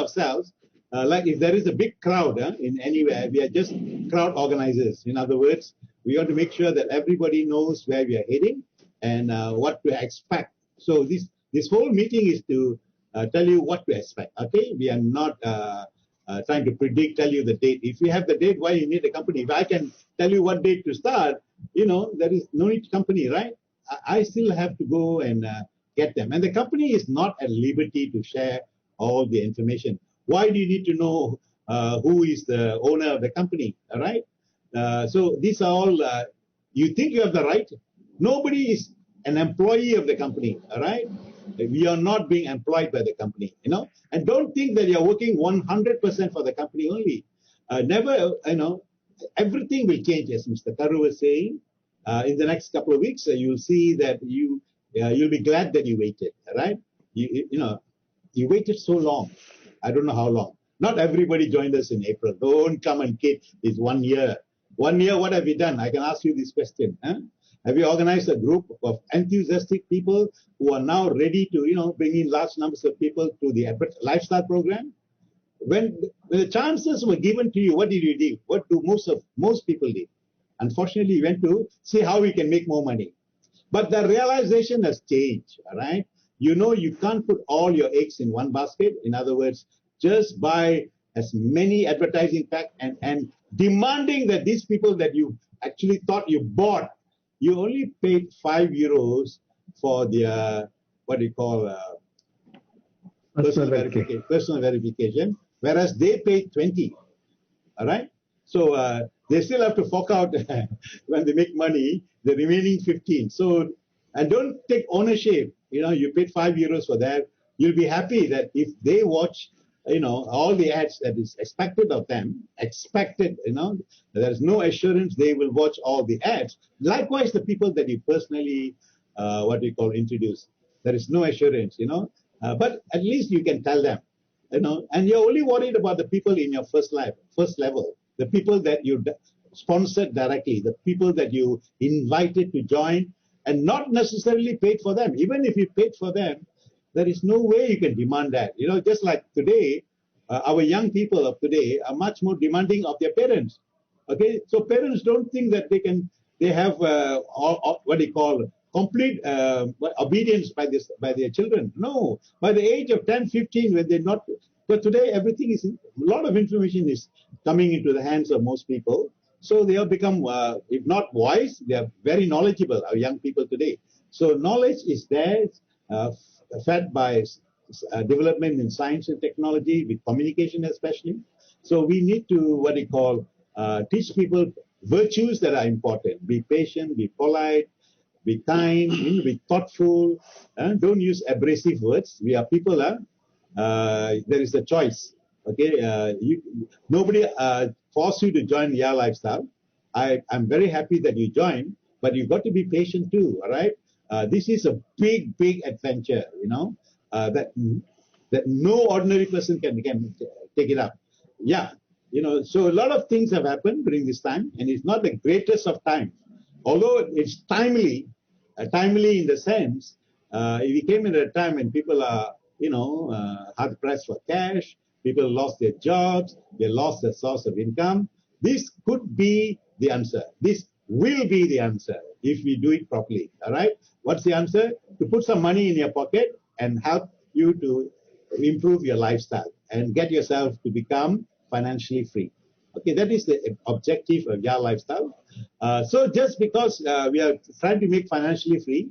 ourselves, like if there is a big crowd in anywhere, we are just crowd organizers. In other words, we want to make sure that everybody knows where we are heading and what to expect. So this whole meeting is to tell you what to expect. Okay, we are not trying to predict, tell you the date. If you have the date, why you need a company? If I can tell you what date to start, you know, there is no need company, right? I still have to go and get them. And the company is not at liberty to share all the information. Why do you need to know who is the owner of the company, all right? So these are all, you think you have the right. Nobody is an employee of the company, all right? We are not being employed by the company, you know? And don't think that you're working 100% for the company only. Never, you know, everything will change, as Mr. Karu was saying. In the next couple of weeks, you'll see that you'll be glad that you waited, all right? You know, you waited so long. I don't know how long. Not everybody joined us in April. Don't come and kid. It's 1 year. 1 year, what have you done? I can ask you this question. Huh? Have you organized a group of enthusiastic people who are now ready to, you know, bring in large numbers of people to the lifestyle program? When the chances were given to you, what did you do? What do most people do? Unfortunately, you went to see how we can make more money. But the realization has changed, all right? You know, you can't put all your eggs in one basket. In other words, just buy as many advertising packs and demanding that these people that you actually thought you bought, you only paid €5 for the, what do you call, personal verification, whereas they paid 20, all right? So they still have to fork out when they make money, the remaining 15. So, and don't take ownership. You know, you paid €5 for that. You'll be happy that if they watch, you know, all the ads that is expected of them, you know, there's no assurance they will watch all the ads. Likewise, the people that you personally, introduce, there is no assurance, you know, but at least you can tell them, you know, and you're only worried about the people in your first level, the people that you sponsored directly, the people that you invited to join and not necessarily paid for them. Even if you paid for them, there is no way you can demand that. You know, just like today, our young people of today are much more demanding of their parents. Okay, so parents don't think that they have complete obedience by their children. No, by the age of 10, 15, when they're not. But today, everything is, a lot of information is coming into the hands of most people. So they have become, if not wise, they are very knowledgeable, our young people today. So knowledge is there, fed by development in science and technology, with communication especially. So we need to, teach people virtues that are important. Be patient, be polite, be kind, be thoughtful. Don't use abrasive words. We are people, there is a choice. Okay, nobody force you to join the lifestyle. I'm very happy that you joined, but you've got to be patient too. All right, this is a big adventure. You know, that no ordinary person can take it up. Yeah, you know, so a lot of things have happened during this time, and it's not the greatest of times, although it's timely in the sense we came in a time when people are, you know, hard pressed for cash. People lost their jobs. They lost their source of income. This could be the answer. This will be the answer if we do it properly. All right. What's the answer? To put some money in your pocket and help you to improve your lifestyle and get yourself to become financially free. Okay, that is the objective of your lifestyle. So just because we are trying to make financially free,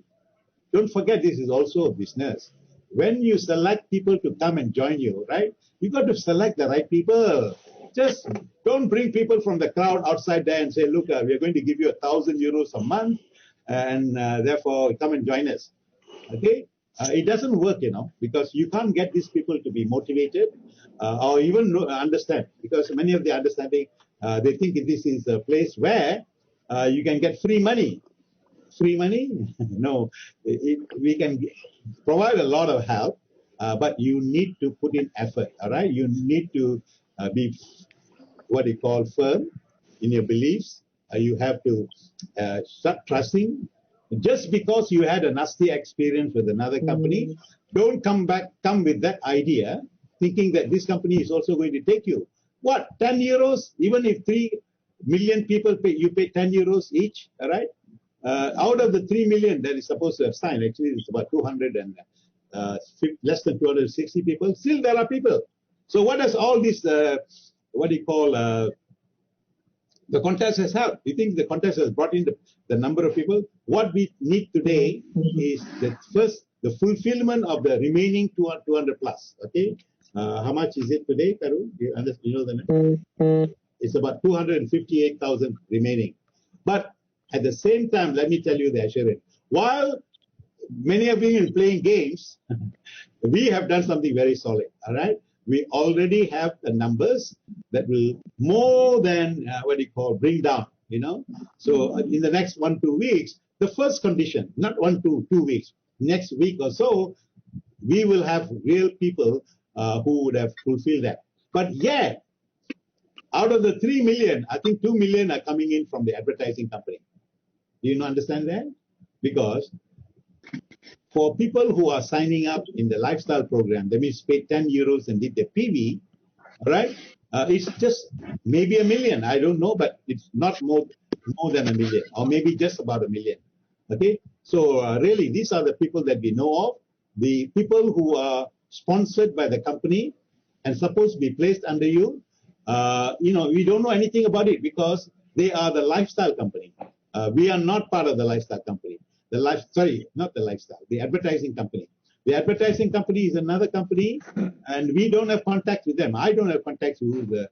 don't forget this is also a business. When you select people to come and join you, right, you got to select the right people. Just don't bring people from the crowd outside there and say, look, we are going to give you €1,000 a month, and therefore come and join us. Okay? It doesn't work, you know, because you can't get these people to be motivated or even understand, because many of the understanding, they think this is a place where you can get free money. Free money? No, we can provide a lot of help, but you need to put in effort, all right? You need to be firm in your beliefs. You have to start trusting. Just because you had a nasty experience with another company, don't come with that idea thinking that this company is also going to take you. What, 10 euros? Even if 3 million people pay, you pay 10 euros each, all right? Out of the 3 million that is supposed to have signed, actually it's about 200 and less than 260 people, still there are people. So what does all this, what do you call, the contest has helped? You think the contest has brought in the number of people? What we need today is the fulfillment of the remaining 200 plus, okay? How much is it today, Karu? You know the number? It's about 258,000 remaining. But at the same time, let me tell you the assurance. While many of you are playing games, we have done something very solid, all right? We already have the numbers that will more than, bring down, you know? So in the next 1-2 weeks, the first condition, not 1-2 weeks, next week or so, we will have real people who would have fulfilled that. But yet, out of the 3 million, I think 2 million are coming in from the advertising company. Do you understand that? Because for people who are signing up in the lifestyle program, that means pay 10 euros and did the PV, right? It's just maybe 1 million. I don't know, but it's not more than 1 million, or maybe just about 1 million. Okay, so really, these are the people that we know of, the people who are sponsored by the company and supposed to be placed under you. We don't know anything about it because they are the lifestyle company. We are not part of the lifestyle company. The advertising company. The advertising company is another company, and we don't have contact with them. I don't have contacts with who the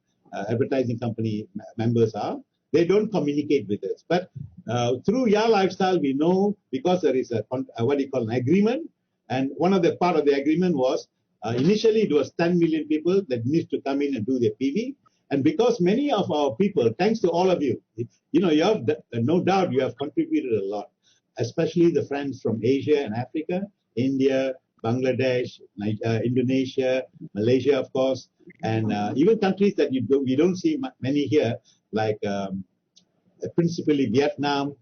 advertising company members are. They don't communicate with us. But through Your Lifestyle, we know because there is an agreement, and one of the part of the agreement was initially it was 10 million people that needs to come in and do their PV. And because many of our people, thanks to all of you, you have no doubt you have contributed a lot, especially the friends from Asia and Africa, India, Bangladesh, Indonesia, Malaysia, of course, and even countries that we don't see many here, like principally Vietnam,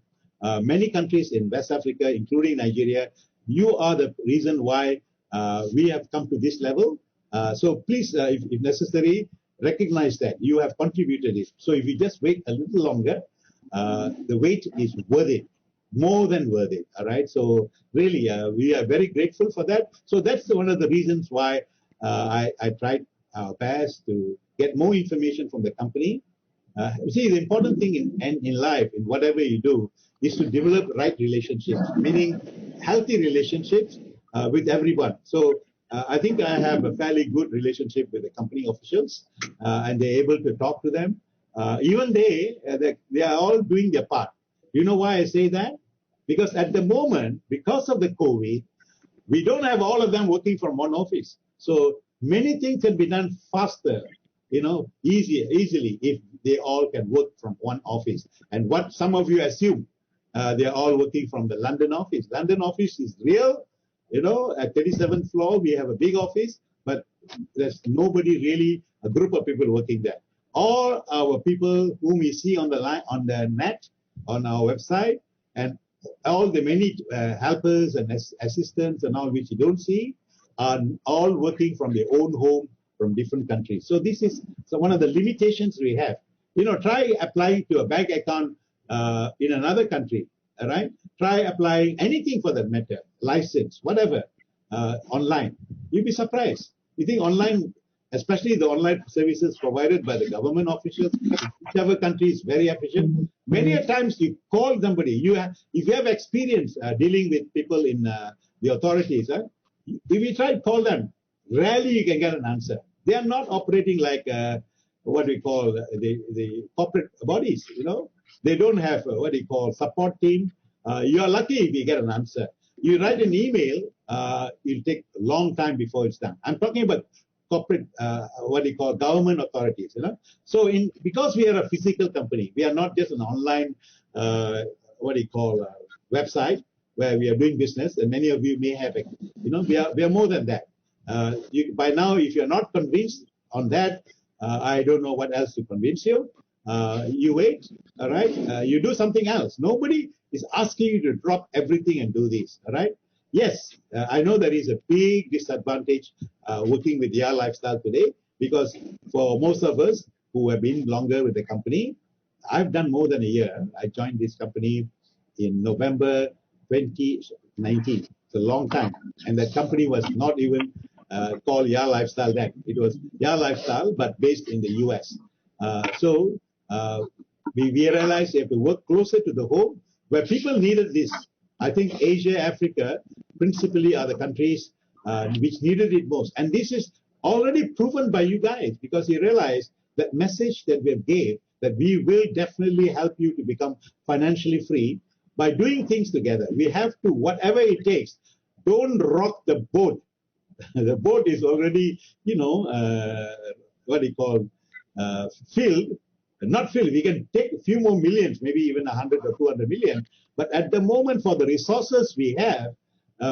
many countries in West Africa, including Nigeria. You are the reason why we have come to this level. So please, if necessary, recognize that you have contributed it. So if you just wait a little longer, the wait is worth it, more than worth it. All right. So really, we are very grateful for that. So that's one of the reasons why I tried our best to get more information from the company. You see, the important thing in life, in whatever you do, is to develop right relationships, meaning healthy relationships with everyone. So I think I have a fairly good relationship with the company officials, and they're able to talk to them. Even they are all doing their part. You know why I say that? Because at the moment, because of the COVID, we don't have all of them working from one office. So many things can be done faster, easily if they all can work from one office. And what some of you assume, they're all working from the London office. London office is real. At 37th floor, we have a big office, but there's nobody really, a group of people working there. All our people whom we see on the line, on the net, on our website, and all the many helpers and assistants and all which you don't see are all working from their own home from different countries. So this is one of the limitations we have. Try applying to a bank account in another country, all right? Try applying anything for that matter, license, whatever, online. You'll be surprised. You think online, especially the online services provided by the government officials, whichever country is very efficient. Many a times you call somebody, if you have experience dealing with people in the authorities, if you try to call them, rarely you can get an answer. They are not operating like what we call the corporate bodies, They don't have what they call support team. You are lucky if you get an answer. You write an email, it'll take a long time before it's done. I'm talking about corporate, government authorities, So because we are a physical company, we are not just an online, website where we are doing business, and many of you may have, we are more than that. By now, if you're not convinced on that, I don't know what else to convince you. You wait, all right? You do something else. Nobody is asking you to drop everything and do this, all right? Yes, I know there is a big disadvantage working with your lifestyle today, because for most of us who have been longer with the company, I've done more than a year. I joined this company in November 2019. It's a long time. And that company was not even called Ya Lifestyle then. It was Ya Lifestyle, but based in the US. So we realized we have to work closer to the home where people needed this. I think Asia, Africa, principally are the countries which needed it most. And this is already proven by you guys, because you realize that message that we have gave, that we will definitely help you to become financially free by doing things together. We have to, whatever it takes, don't rock the boat. The boat is already, what do you call, filled, not filled. We can take a few more millions, maybe even 100 or 200 million. But at the moment, for the resources we have,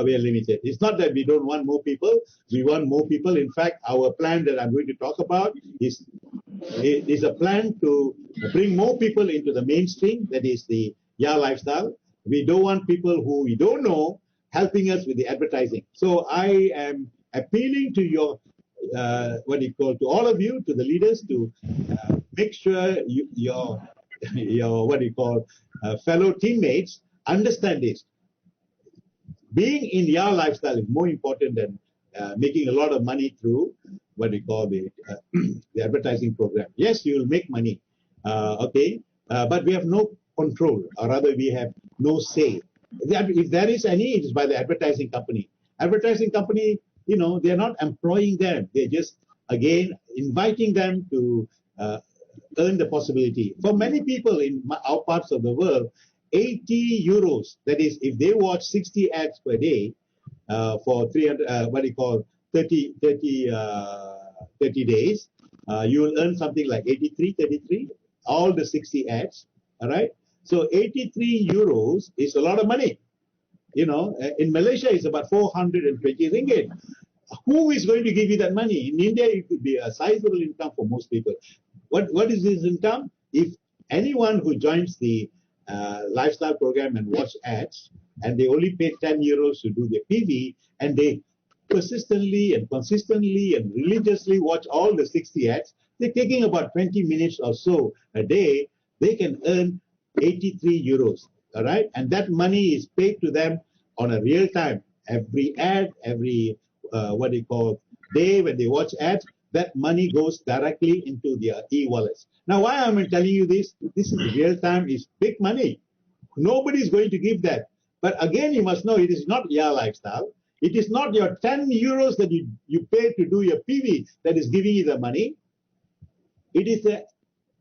we are limited. It's not that we don't want more people. We want more people. In fact, our plan that I'm going to talk about is a plan to bring more people into the mainstream. That is the Ya lifestyle. We don't want people who we don't know helping us with the advertising. So I am appealing to your, to all of you, to the leaders, to make sure your fellow teammates understand this. Being in your lifestyle is more important than making a lot of money through the advertising program. Yes, you will make money, but we have no control, or rather we have no say. If there is any, it is by the advertising company. Advertising company, they're not employing them. They're just, again, inviting them to earn the possibility. For many people in our parts of the world, 80 euros, that is, if they watch 60 ads per day for 30 days, you will earn something like 33, all the 60 ads, all right? So 83 euros is a lot of money. In Malaysia, it's about 420 ringgit. Who is going to give you that money? In India, it could be a sizable income for most people. What is this income? If anyone who joins the lifestyle program and watch ads, and they only pay 10 euros to do their PV, and they persistently and consistently and religiously watch all the 60 ads, they're taking about 20 minutes or so a day, they can earn 83 euros, all right? And that money is paid to them on a real time. Every ad, every day when they watch ads, that money goes directly into their e-wallets. Now, why am I telling you this? This is real time, is big money. Nobody is going to give that. But again, you must know, it is not your lifestyle. It is not your 10 euros that you pay to do your PV that is giving you the money. It is the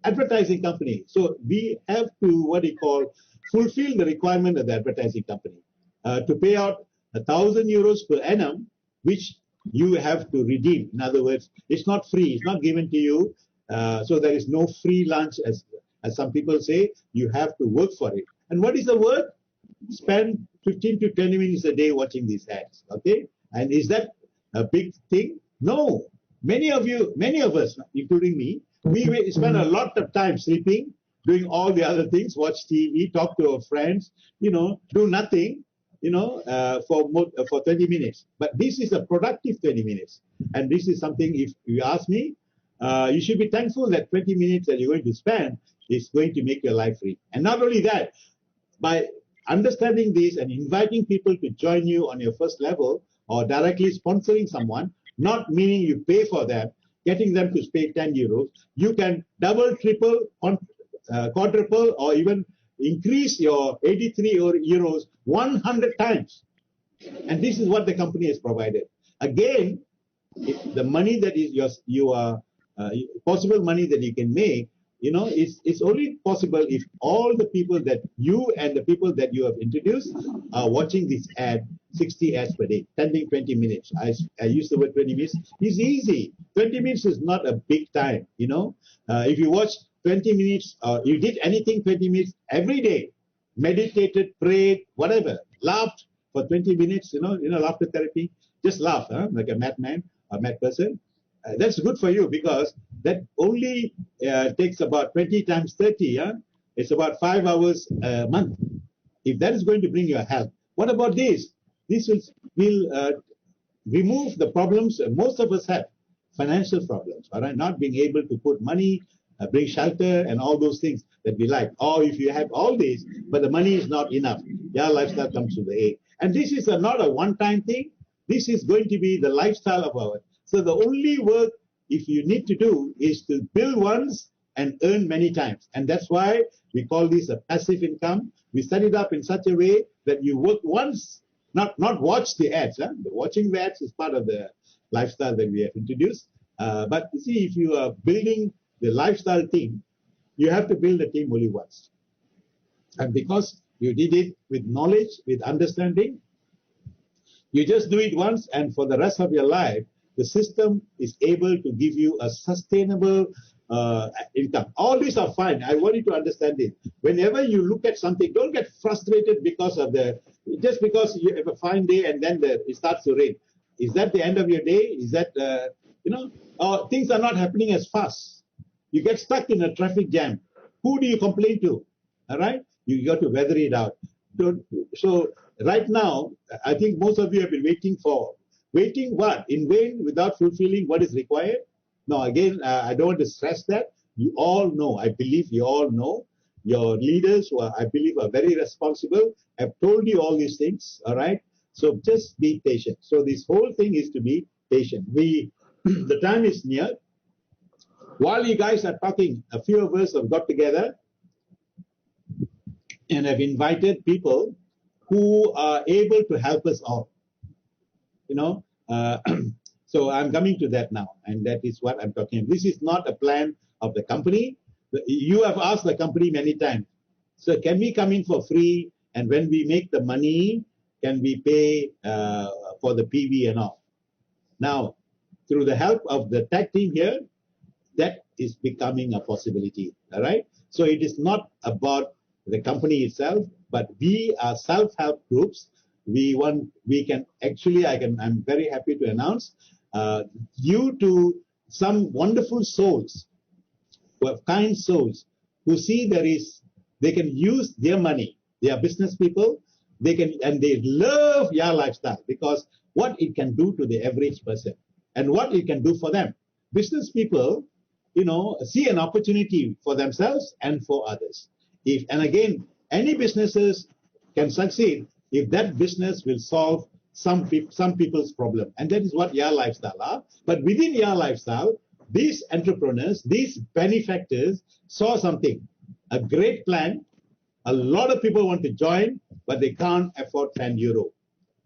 advertising company. So we have to, fulfill the requirement of the advertising company to pay out 1,000 euros per annum, which you have to redeem. In other words, it's not free. It's not given to you. So there is no free lunch, as some people say. You have to work for it. And what is the work? Spend 15 to 20 minutes a day watching these ads. Okay? And is that a big thing? No. Many of us, including me, we spend a lot of time sleeping, doing all the other things, watch TV, talk to our friends, do nothing, for 20 minutes. But this is a productive 20 minutes. And this is something, if you ask me, you should be thankful that 20 minutes that you're going to spend is going to make your life free. And not only that, by understanding this and inviting people to join you on your first level, or directly sponsoring someone, not meaning you pay for them, getting them to pay 10 euros, you can double, triple, quadruple, or even increase your 83 euros 100 times. And this is what the company has provided. Again, the money that is possible money that you can make, it's only possible if all the people that you and the people that you have introduced are watching this ad, 60 ads per day, spending 20 minutes. I use the word 20 minutes. It's easy. 20 minutes is not a big time, If you watch 20 minutes, you did anything 20 minutes every day, meditated, prayed, whatever, laughed for 20 minutes, laughter therapy, just laugh, like a madman, a mad person. That's good for you, because that only takes about 20 times 30. It's about 5 hours a month. If that is going to bring your health, what about this? This will remove the problems most of us have, financial problems, all right? Not being able to put money, bring shelter, and all those things that we like. Or if you have all this, but the money is not enough, your lifestyle comes to the aid. And this is not a one-time thing. This is going to be the lifestyle of ours. So the only work, if you need to do, is to build once and earn many times. And that's why we call this a passive income. We set it up in such a way that you work once, not watch the ads. Huh? Watching the ads is part of the lifestyle that we have introduced. But you see, if you are building the lifestyle team, you have to build a team only once. And because you did it with knowledge, with understanding, you just do it once, and for the rest of your life, the system is able to give you a sustainable income. All these are fine. I want you to understand it. Whenever you look at something, don't get frustrated because of just because you have a fine day and then it starts to rain. Is that the end of your day? Is that, things are not happening as fast. You get stuck in a traffic jam. Who do you complain to? All right? You got to weather it out. So right now, I think most of you have been waiting what? In vain, without fulfilling what is required? No, again, I don't want to stress that. You all know, I believe you all know, your leaders who are, I believe, are very responsible, have told you all these things, all right? So just be patient. So this whole thing is to be patient. The time is near. While you guys are talking, a few of us have got together and have invited people who are able to help us all. So I'm coming to that now, and that is what I'm talking about. This is not a plan of the company. You have asked the company many times, so can we come in for free, and when we make the money, can we pay for the PV and all? Now, through the help of the tech team here, that is becoming a possibility, all right? So it is not about the company itself, but we are self-help groups. I'm very happy to announce, due to some wonderful souls, who have kind souls, who see they can use their money. They are business people. And they love your lifestyle because what it can do to the average person and what it can do for them. Business people, see an opportunity for themselves and for others. And again, any businesses can succeed if that business will solve some people's problem. And that is what your lifestyle are. But within your lifestyle, these entrepreneurs, these benefactors saw something, a great plan. A lot of people want to join, but they can't afford 10 euro.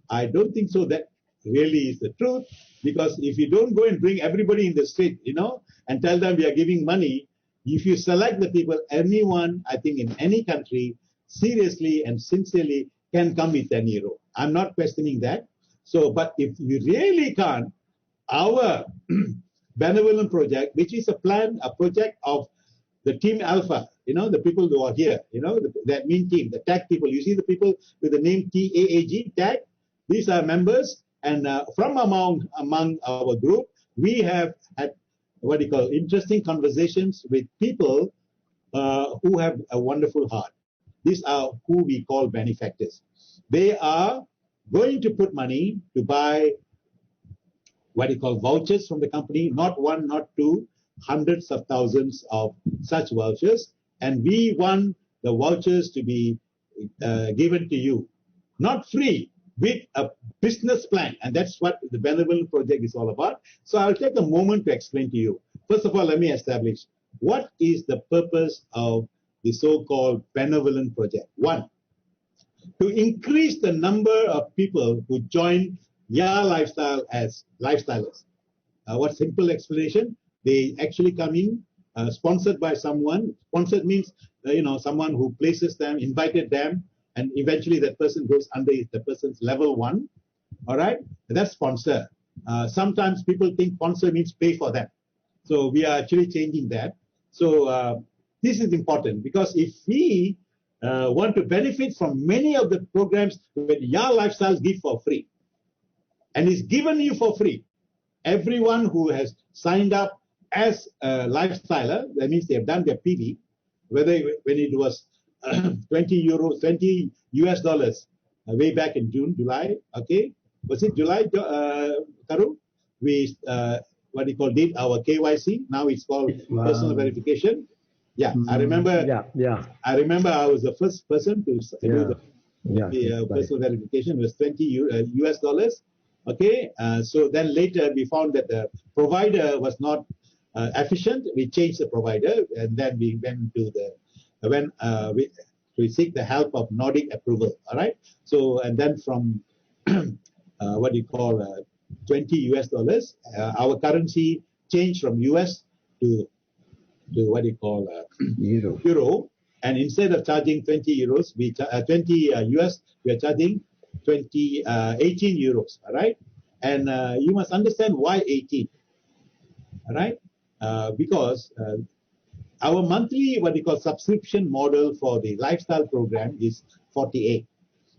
I don't think so. That really is the truth, because if you don't go and bring everybody in the street, and tell them we are giving money, if you select the people, anyone, I think in any country, seriously and sincerely can come with 10 euro. I'm not questioning that. So, but if you really can't, our benevolent project, which is a project of the Team Alpha, the people who are here, that mean team, the tag people. You see the people with the name TAAG, tag? These are members. And from among our group, we have had interesting conversations with people who have a wonderful heart. These are who we call benefactors. They are going to put money to buy vouchers from the company, not one, not two, hundreds of thousands of such vouchers. And we want the vouchers to be given to you, not free, with a business plan. And that's what the Benevolent Project is all about. So I'll take a moment to explain to you. First of all, let me establish what is the purpose of the so-called Benevolent Project. One, to increase the number of people who join your lifestyle as lifestylers. What simple explanation? They actually come in sponsored by someone. Sponsored means, someone who places them, invited them, and eventually that person goes under the person's level 1. All right? That's sponsor. Sometimes people think sponsor means pay for them. So we are actually changing that. So this is important, because if we want to benefit from many of the programs that your lifestyles give for free, and is given you for free, everyone who has signed up as a lifestyler, that means they have done their PV, when it was 20 US dollars, way back in June, July. Okay, was it July, Karu? We what do you call did our KYC. Now it's called personal verification. Yeah, I remember. Yeah. I remember I was the first person to do the right. personal verification. It was $20 US. Okay, so then later we found that the provider was not efficient. We changed the provider, and then we went to we seek the help of Nordic approval. All right. So and then from what do you call $20 US, our currency changed from US to what do you call euro. And instead of charging 20 euros, 20 US, we are charging 18 euros. All right. And you must understand why 18. All right. Because our monthly, what we call subscription model for the lifestyle program is 48.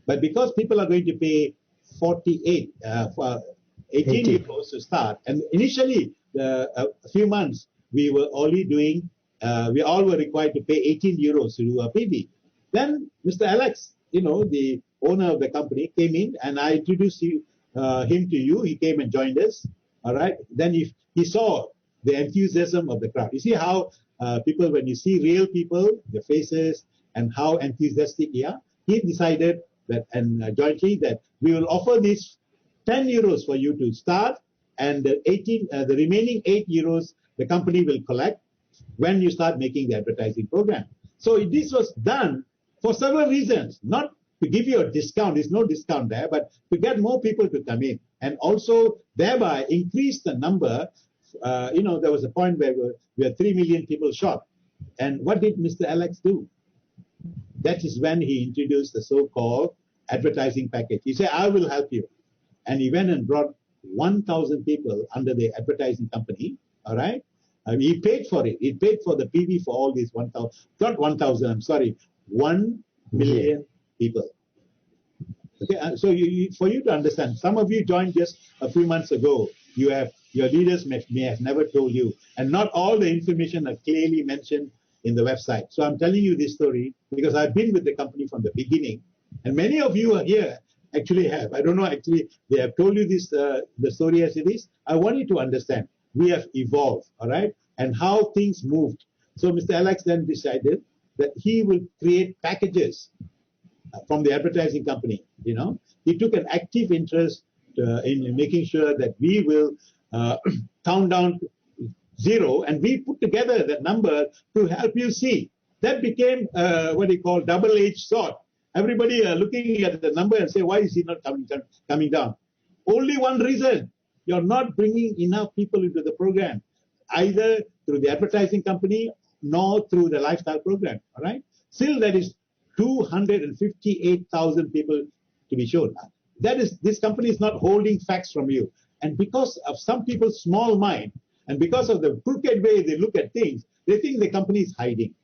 But because people are going to pay 48 for 18 euros to start, and initially a few months we were only doing, we all were required to pay 18 euros to do a PB. Then Mr. Alex, the owner of the company, came in, and I introduced him to you. He came and joined us. All right. Then he saw the enthusiasm of the crowd. You see how people, when you see real people, their faces, and how enthusiastic they are, he decided that, and jointly, that we will offer this 10 euros for you to start, and the remaining 8 euros the company will collect when you start making the advertising program. So this was done for several reasons, not to give you a discount, there's no discount there, but to get more people to come in, and also thereby increase the number. There was a point where we were 3 million people short. And what did Mr. Alex do? That is when he introduced the so-called advertising package. He said, I will help you. And he went and brought 1,000 people under the advertising company. All right. He paid for it. He paid for the PV for all these 1,000, not 1,000, I'm sorry, 1 million people. Okay. So for you to understand, some of you joined just a few months ago. Your leaders may have never told you, and not all the information are clearly mentioned in the website. So I'm telling you this story because I've been with the company from the beginning, and many of you are here actually have. I don't know, actually, they have told you this, the story as it is. I want you to understand, we have evolved, all right, and how things moved. So Mr. Alex then decided that he will create packages from the advertising company. He took an active interest in making sure that we will count down to 0, and we put together that number to help you see. That became what we call double-edged sword. Everybody looking at the number and say, why is it not coming down? Only one reason: you're not bringing enough people into the program, either through the advertising company nor through the lifestyle program. All right. Still, that is 258,000 people to be shown. This company is not holding facts from you. And because of some people's small mind, and because of the crooked way they look at things, they think the company is hiding.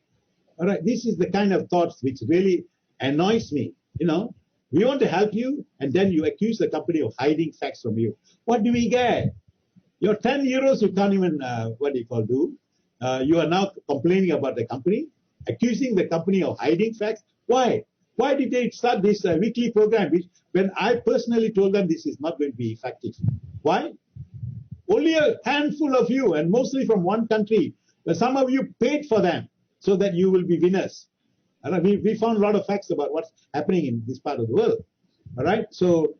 All right, this is the kind of thoughts which really annoys me. We want to help you, and then you accuse the company of hiding facts from you. What do we get? Your 10 euros you can't even, do. You are now complaining about the company, accusing the company of hiding facts. Why? Why did they start this weekly program, when I personally told them this is not going to be effective? Why? Only a handful of you, and mostly from one country, but some of you paid for them so that you will be winners. And we found a lot of facts about what's happening in this part of the world. All right. So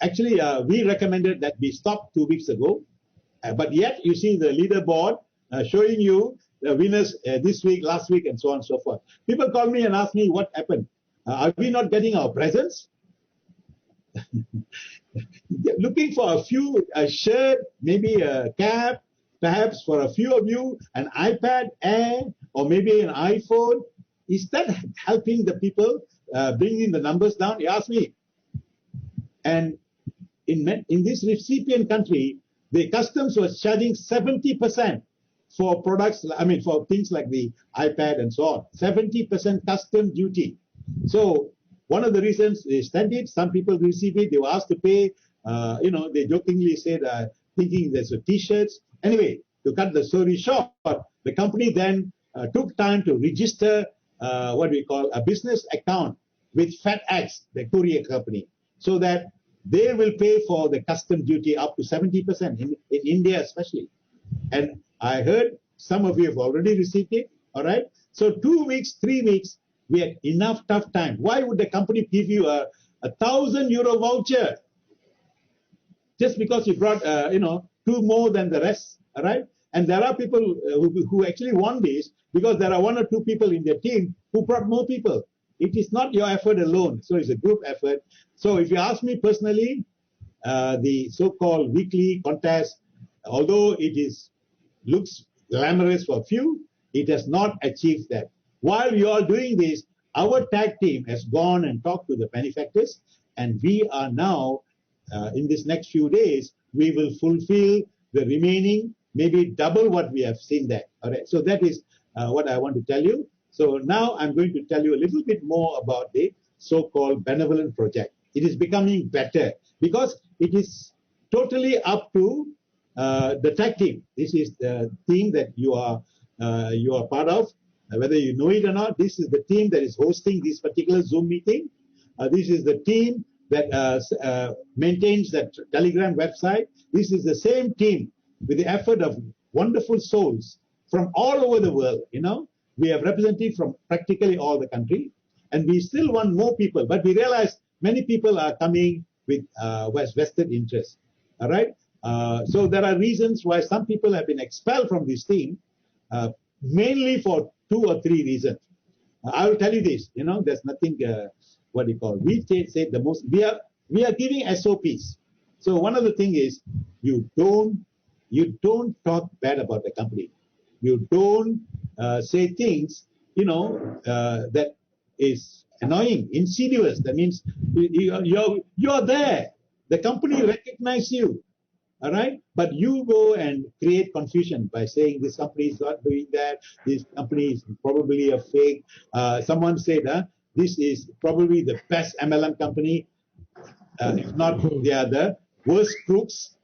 actually, we recommended that we stop 2 weeks ago, but yet you see the leaderboard showing you the winners this week, last week, and so on and so forth. People call me and ask me what happened. Are we not getting our presents? Looking for a shirt, maybe a cap, perhaps for a few of you, an iPad Air, or maybe an iPhone. Is that helping the people bringing the numbers down? You ask me. And in this recipient country, the customs was charging 70% for products, for things like the iPad and so on. 70% custom duty. So one of the reasons they sent it, some people receive it, they were asked to pay, they jokingly said, thinking there's a t-shirts. Anyway, to cut the story short, the company then took time to register what we call a business account with FedEx, the courier company, so that they will pay for the custom duty up to 70% in India especially. And I heard some of you have already received it, all right? So 2 weeks, 3 weeks, we had enough tough time. Why would the company give you a 1,000 euro voucher just because you brought, two more than the rest, all right? And there are people who actually won this because there are 1 or 2 people in their team who brought more people. It is not your effort alone, so it's a group effort. So if you ask me personally, the so-called weekly contest, although it looks glamorous for a few, it has not achieved that. While you are doing this, our tag team has gone and talked to the benefactors, and we are now, in this next few days, we will fulfill the remaining, maybe double what we have seen there. All right. So that is what I want to tell you. So now I'm going to tell you a little bit more about the so-called benevolent project. It is becoming better because it is totally up to the tag team. This is the team that you are part of, whether you know it or not. This is the team that is hosting this particular Zoom meeting. This is the team that maintains that Telegram website. This is the same team with the effort of wonderful souls from all over the world. We have representatives from practically all the country, and we still want more people. But we realize many people are coming with vested interest. All right. So there are reasons why some people have been expelled from this team, mainly for 2 or 3 reasons. I will tell you this. There's nothing. We say the most. We are giving SOPs. So one of the things is you don't talk bad about the company. You don't say things that is annoying, insidious. That means you're there. The company recognizes you. All right, but you go and create confusion by saying this company is not doing that. This company is probably a fake. Someone said, this is probably the best MLM company. If not, they are the worst crooks.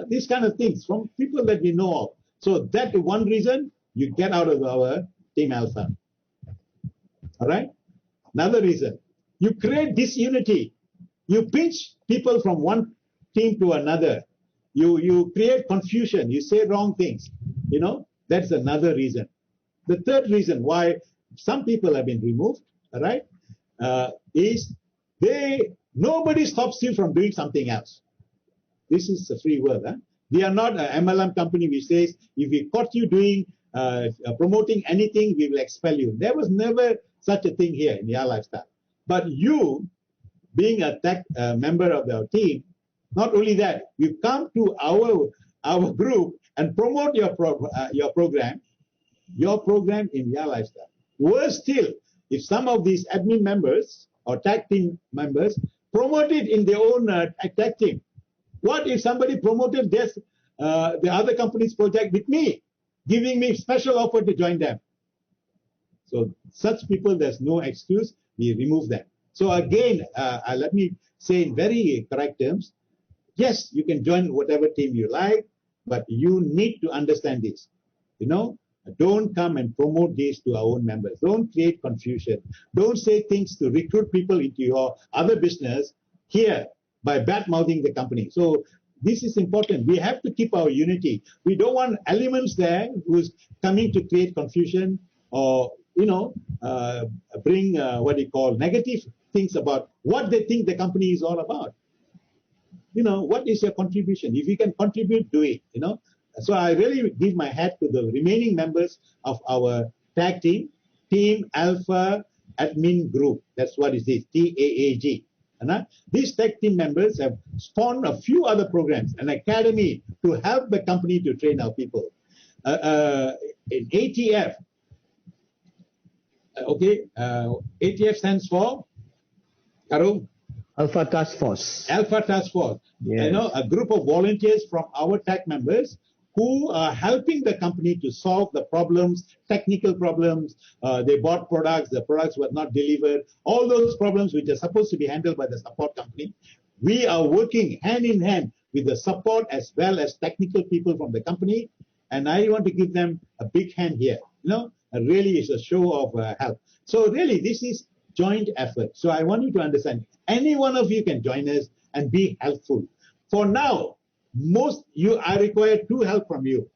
These kind of things from people that we know of. So that is one reason you get out of our Team Alpha. All right. Another reason, you create disunity. You pinch people from one team to another. You create confusion. You say wrong things. That's another reason. The third reason why some people have been removed, all right, is nobody stops you from doing something else. This is a free world. We are not an MLM company which says if we caught you doing promoting anything, we will expel you. There was never such a thing here in Your Lifestyle. But you, being a tech member of our team, not only that, you come to our group and promote your program in Your Lifestyle. Worse still, if some of these admin members or tag team members promote it in their own tag team. What if somebody promoted the other company's project with me, giving me special offer to join them? So such people, there's no excuse. We remove them. So again, let me say in very correct terms, yes, you can join whatever team you like, but you need to understand this. Don't come and promote this to our own members. Don't create confusion. Don't say things to recruit people into your other business here by bad-mouthing the company. So this is important. We have to keep our unity. We don't want elements there who's coming to create confusion or, bring negative things about what they think the company is all about. What is your contribution? If you can contribute, do it, So I really give my hat to the remaining members of our tag team, Team Alpha Admin Group. That's what it is, TAAG. These tag team members have spawned a few other programs, an academy to help the company to train our people. In ATF, ATF stands for, Arun? Alpha Task Force. Alpha Task Force. Yes. A group of volunteers from our tag members who are helping the company to solve the problems, technical problems. They bought products, the products were not delivered. All those problems which are supposed to be handled by the support company. We are working hand in hand with the support as well as technical people from the company. And I want to give them a big hand here. Really is a show of help. So really, this is joint effort. So I want you to understand, any one of you can join us and be helpful. For now, I require two help from you.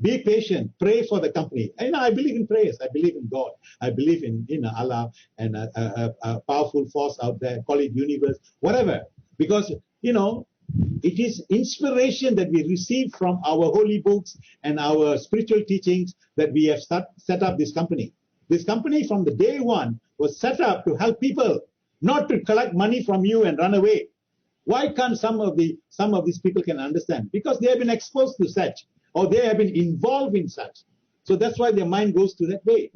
Be patient. Pray for the company. I believe in prayers. I believe in God. I believe in Allah and a powerful force out there. Call it universe, whatever. Because it is inspiration that we receive from our holy books and our spiritual teachings that we have set up this company. This company from the day one was set up to help people, not to collect money from you and run away. Why can't some of these people can understand? Because they have been exposed to such, or they have been involved in such. So that's why their mind goes to that way.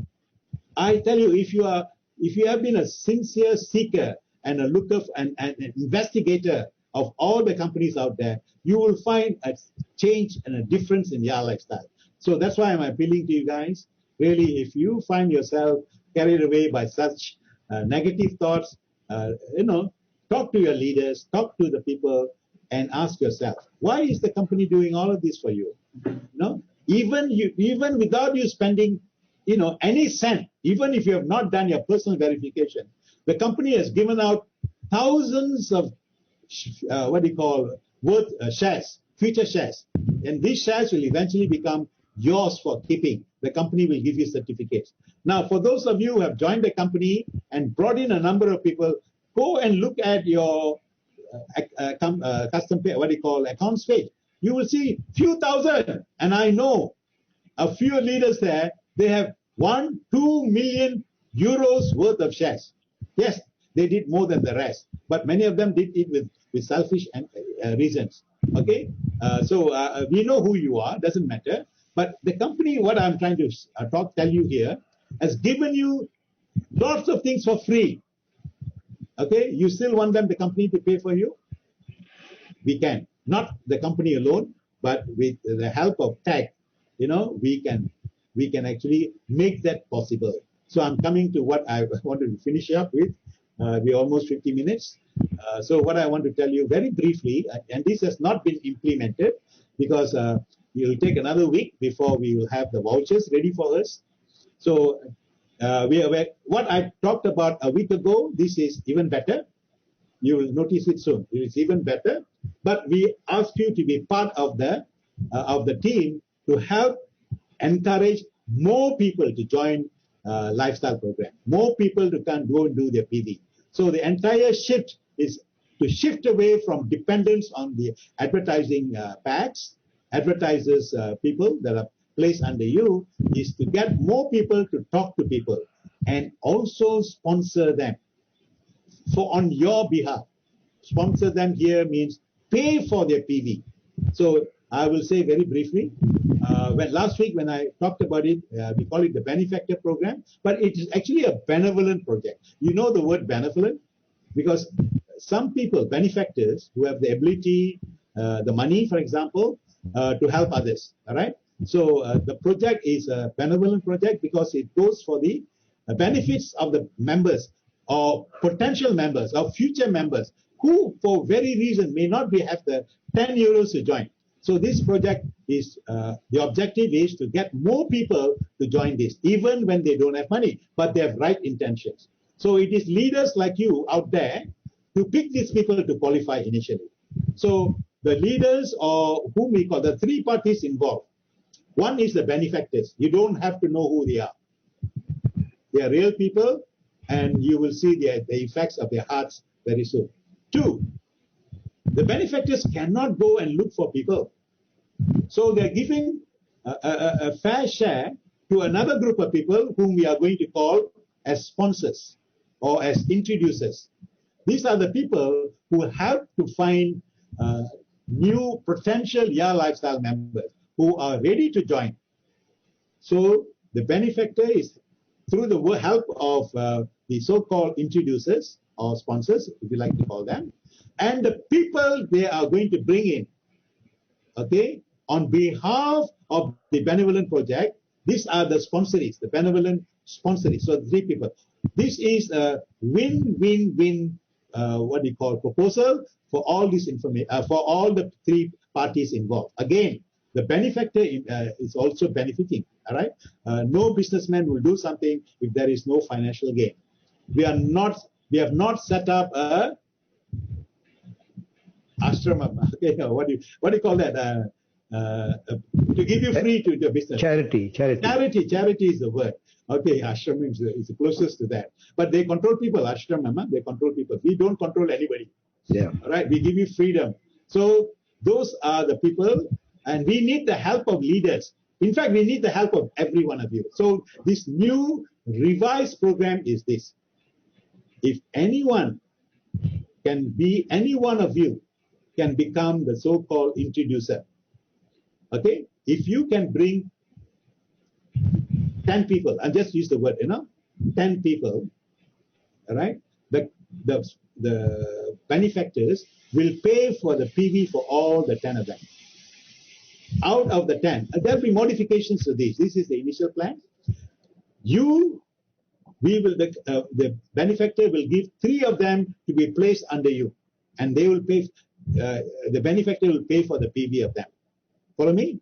I tell you, if you have been a sincere seeker and a looker and an investigator of all the companies out there, you will find a change and a difference in your lifestyle. So that's why I'm appealing to you guys. Really, if you find yourself carried away by such negative thoughts, talk to your leaders, talk to the people, and ask yourself, why is the company doing all of this for you? Even without you spending, any cent, even if you have not done your personal verification, the company has given out thousands of shares, future shares, and these shares will eventually become yours for keeping. The company will give you certificates. Now, for those of you who have joined the company and brought in a number of people, go and look at your accounts page. You will see few thousand, and I know a few leaders there. They have 1-2 million euros worth of shares. Yes, they did more than the rest, but many of them did it with selfish reasons. Okay, so we know who you are. Doesn't matter. But the company, what I'm trying to tell you here, has given you lots of things for free. Okay, you still want the company to pay for you? We can. Not the company alone, but with the help of tech, we can actually make that possible. So I'm coming to what I wanted to finish up with. We're almost 50 minutes. So what I want to tell you very briefly, and this has not been implemented because it will take another week before we will have the vouchers ready for us. So what I talked about a week ago, this is even better. You will notice it soon. It is even better. But we ask you to be part of the team to help encourage more people to join lifestyle program, more people to come go and do their PV. So the entire shift is to shift away from dependence on the advertising packs, advertisers, people that are placed under you, is to get more people to talk to people and also sponsor them on your behalf. Sponsor them here means pay for their PV. So I will say very briefly, last week when I talked about it, we call it the benefactor program, but it is actually a benevolent project. You know the word benevolent? Because some people, benefactors, who have the ability, the money, for example, to help others, all right? So the project is a benevolent project because it goes for the benefits of the members or potential members or future members who, for very reason, may not have the 10 euros to join. So this project is, the objective is to get more people to join this, even when they don't have money, but they have right intentions. So it is leaders like you out there to pick these people to qualify initially. So the leaders, or whom we call the three parties involved. One is the benefactors. You don't have to know who they are. They are real people, and you will see the effects of their hearts very soon. Two, the benefactors cannot go and look for people. So they're giving a fair share to another group of people whom we are going to call as sponsors or as introducers. These are the people who help to find new potential lifestyle members who are ready to join. So the benefactor is through the help of the so-called introducers or sponsors, if you like to call them, and the people they are going to bring in, okay, on behalf of the benevolent project. These are the sponsorees, the benevolent sponsorees. So three people. This is a win-win-win, proposal for all this information, for all the three parties involved. Again, the benefactor is also benefiting, all right? No businessman will do something if there is no financial gain. We have not set up a ashramam. Okay, what do you call that? To give you free to the business. Charity Charity is the word. Okay, ashramam is the closest to that. But they control people. Ashramam, they control people. We don't control anybody. Yeah. All right, we give you freedom. So those are the people, and we need the help of leaders. In fact, we need the help of every one of you. So this new revised program is this. If anyone can be, any one of you can become the so-called introducer. Okay? If you can bring 10 people, I'll just use the word, 10 people, all right? The benefactors will pay for the PV for all the 10 of them. Out of the 10, there'll be modifications to this. This is the initial plan. The benefactor will give 3 of them to be placed under you, and they will pay. The benefactor will pay for the PV of them. Follow me?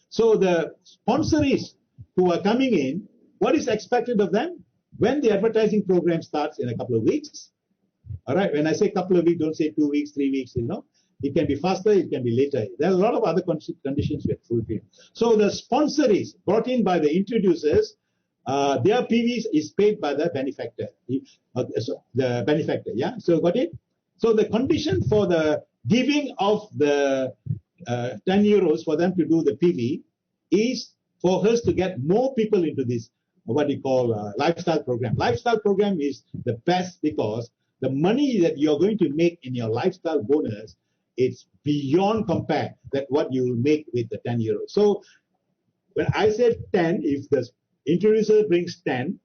So the sponsorees who are coming in, what is expected of them? When the advertising program starts in a couple of weeks, all right, when I say couple of weeks, don't say 2 weeks, 3 weeks, It can be faster, it can be later. There are a lot of other conditions we have fulfilled. So the sponsorees brought in by the introducers, their PVs is paid by the benefactor. So the benefactor, yeah? So got it? So the condition for the giving of the 10 euros for them to do the PV is for us to get more people into this, what you call lifestyle program. Lifestyle program is the best because the money that you're going to make in your lifestyle bonus, it's beyond compare that what you will make with the 10 euros. So when I said 10, if the introducer brings 10,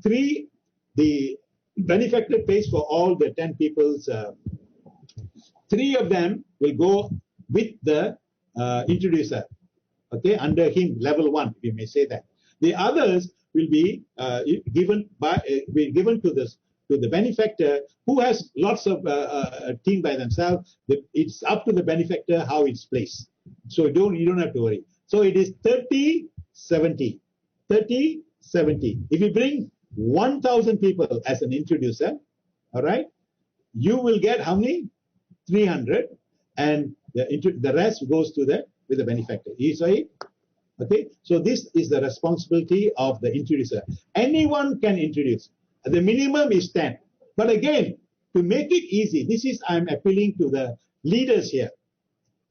3, the benefactor pays for all the 10 people's, 3 of them will go with the introducer, okay, under him, level 1, if you may say that. The others will be given to the benefactor who has lots of team by themselves. It's up to the benefactor how it's placed. So you don't have to worry. So it is 30-70. 30-70. If you bring 1,000 people as an introducer, all right, you will get how many? 300, and the rest goes to with the benefactor. You saw it? Okay, so this is the responsibility of the introducer. Anyone can introduce. The minimum is 10. But again, to make it easy, I'm appealing to the leaders here.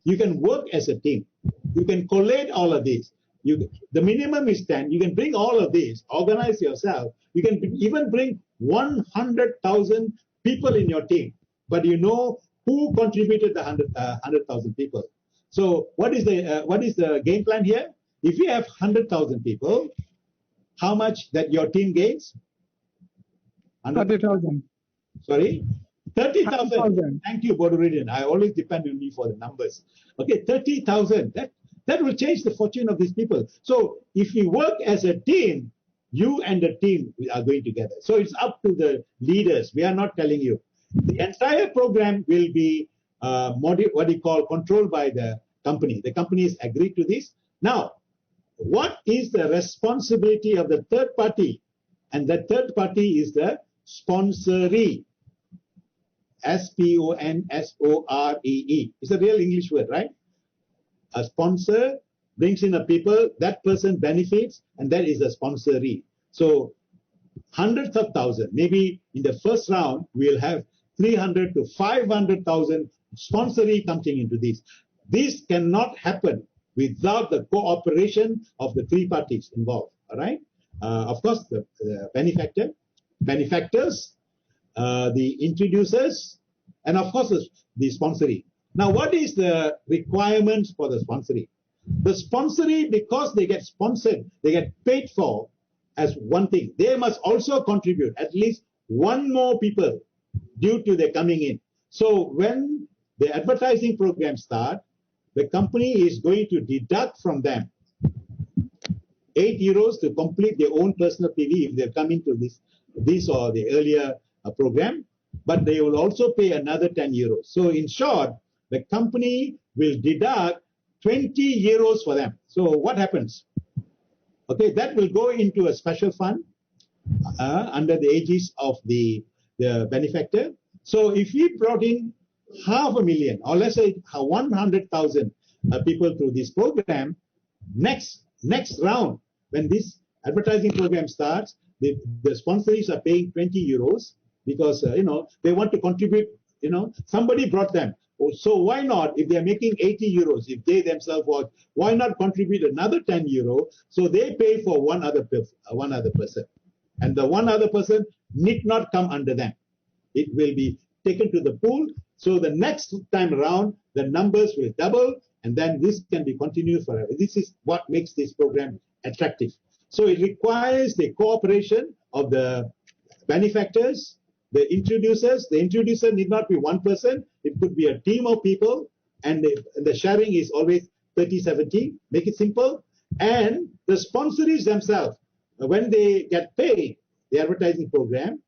You can work as a team. You can collate all of these. The minimum is 10. You can bring all of these, organize yourself. You can even bring 100,000 people in your team. But you know who contributed the 100,000 people. So what is the game plan here? If you have 100,000 people, how much that your team gains? 30,000. Sorry? 30,000. Thank you, Boduridin. I always depend on you for the numbers. Okay, 30,000. That will change the fortune of these people. So if you work as a team, you and the team are going together. So it's up to the leaders. We are not telling you. The entire program will be controlled by the company. The company has agreed to this. Now, what is the responsibility of the third party? And the third party is the sponsoree. S-P-O-N-S-O-R-E-E. It's a real English word, right? A sponsor brings in a people, that person benefits, and that is a sponsoree. So hundreds of thousands, maybe in the first round, we'll have 300 to 500,000 sponsoree coming into this. This cannot happen without the cooperation of the 3 parties involved, all right? Of course, the benefactors, the introducers, and of course, the sponsoree. Now, what is the requirements for the sponsoree? The sponsoree, because they get sponsored, they get paid for as one thing. They must also contribute at least 1 more people due to their coming in. So when the advertising program starts, the company is going to deduct from them 8 euros to complete their own personal PV if they're coming to this or the earlier program, but they will also pay another 10 euros. So in short, the company will deduct 20 euros for them. So what happens? Okay, that will go into a special fund. under the aegis of the benefactor. So if we brought in 500,000, or let's say 100,000 people through this program, next round, when this advertising program starts, the sponsors are paying 20 euros because they want to contribute. Somebody brought them. So why not, if they are making 80 euros, if they themselves watch, why not contribute another 10 euro? So they pay for one other person, and the one other person need not come under them. It will be taken to the pool. So the next time around, the numbers will double, and then this can be continued forever. This is what makes this program attractive. So it requires the cooperation of the benefactors, the introducers. The introducer need not be one person. It could be a team of people, and the sharing is always 30-70. Make it simple. And the sponsors themselves, when they get paid, the advertising program,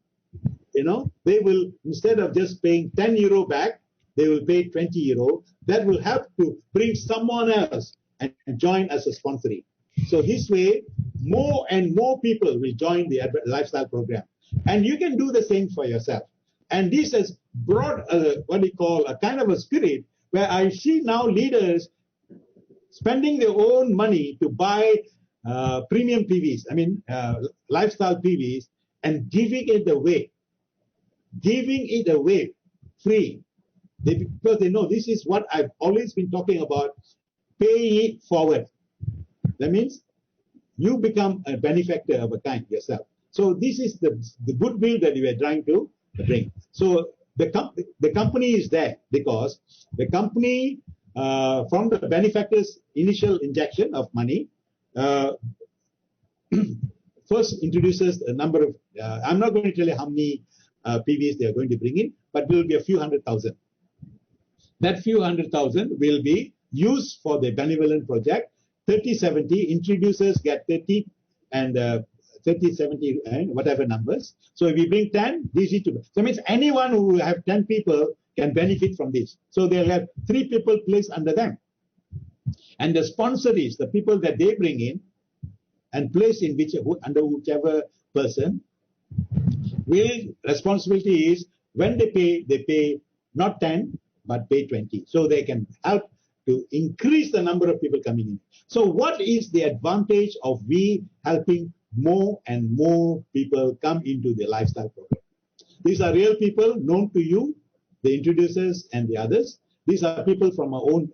they will, instead of just paying 10 euro back, they will pay 20 euro. That will help to bring someone else and join as a sponsoring. So this way, more and more people will join the lifestyle program. And you can do the same for yourself. And this has brought a kind of a spirit where I see now leaders spending their own money to buy premium PVs, lifestyle PVs, and giving it away free. Because they know this is what I've always been talking about, paying it forward. That means you become a benefactor of a kind yourself. So this is the goodwill that we are trying to bring. So the company is there because the company, from the benefactor's initial injection of money, first introduces a number of, I'm not going to tell you how many PVs they are going to bring in, but it will be a few 100,000. That few 100,000 will be used for the benevolent project. 30-70 introducers get 30 and 30-70 and whatever numbers. So if we bring 10, this is to. So that means anyone who have 10 people can benefit from this. So they'll have 3 people placed under them. And the sponsors, the people that they bring in and place in under whichever person, responsibility is when they pay not 10, but pay 20. So they can help to increase the number of people coming in. So what is the advantage of we helping more and more people come into the lifestyle program? These are real people known to you, the introducers and the others. These are people from our own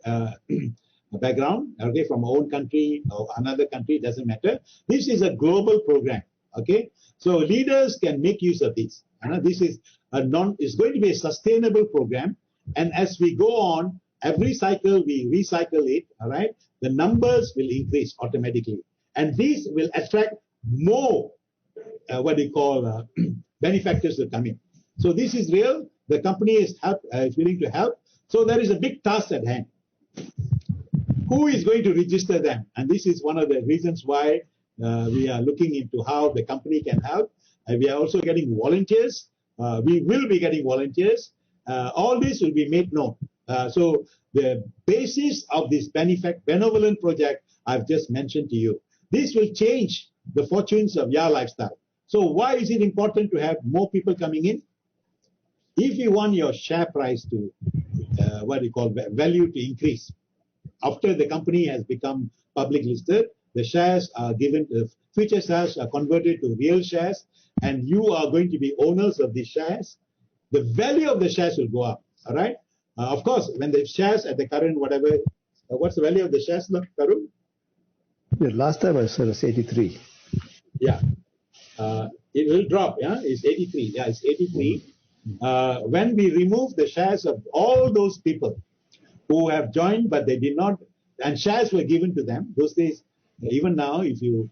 background, okay, from our own country or another country, doesn't matter. This is a global program, okay? So leaders can make use of this. This is it's going to be a sustainable program. And as we go on, every cycle we recycle it, all right? The numbers will increase automatically. And this will attract more, benefactors to come in. So this is real. The company is willing to help. So there is a big task at hand. Who is going to register them? And this is one of the reasons why we are looking into how the company can help. We are also getting volunteers. We will be getting volunteers. All this will be made known. So the basis of this benevolent project I've just mentioned to you, this will change the fortunes of your lifestyle. So why is it important to have more people coming in? If you want your share price to, value to increase, after the company has become public listed, the shares are given, future shares are converted to real shares, and you are going to be owners of these shares. The value of the shares will go up, all right? Of course, when the shares at the current what's the value of the shares, Karun? Yeah, last time I said it's 83. Yeah, it will drop, yeah? It's 83, yeah, it's 83. When we remove the shares of all those people who have joined, but they did not, and shares were given to them, those days, even now, if you,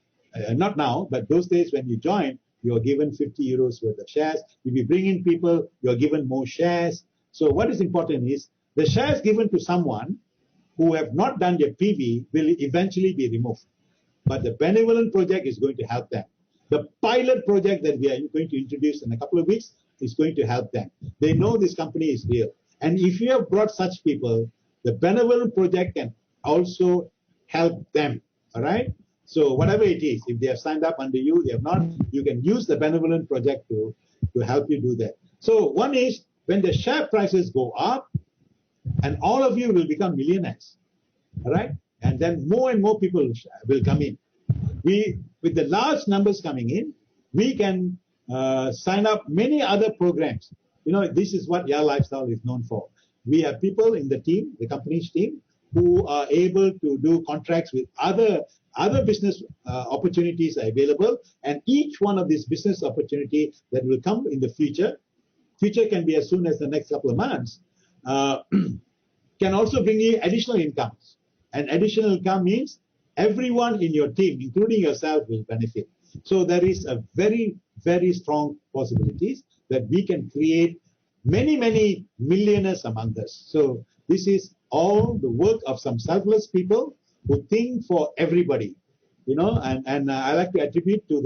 not now, but those days when you join, you are given 50 euros worth of shares. If you bring in people, you are given more shares. So what is important is the shares given to someone who have not done their PV will eventually be removed. But the benevolent project is going to help them. The pilot project that we are going to introduce in a couple of weeks is going to help them. They know this company is real. And if you have brought such people, the benevolent project can also help them. All right? So whatever it is, if they have signed up under you, they have not, you can use the benevolent project to help you do that. So one is when the share prices go up, and all of you will become millionaires, all right? And then more and more people will come in. With the large numbers coming in, we can sign up many other programs. You know, this is what Your Lifestyle is known for. We have people in the team, the company's team, who are able to do contracts with other business opportunities available, and each one of these business opportunities that will come in the future can be as soon as the next couple of months, can also bring you additional incomes. And additional income means everyone in your team, including yourself, will benefit. So there is a very, very strong possibilities that we can create many, many millionaires among us. So this is all the work of some selfless people who think for everybody, you know, and I like to attribute to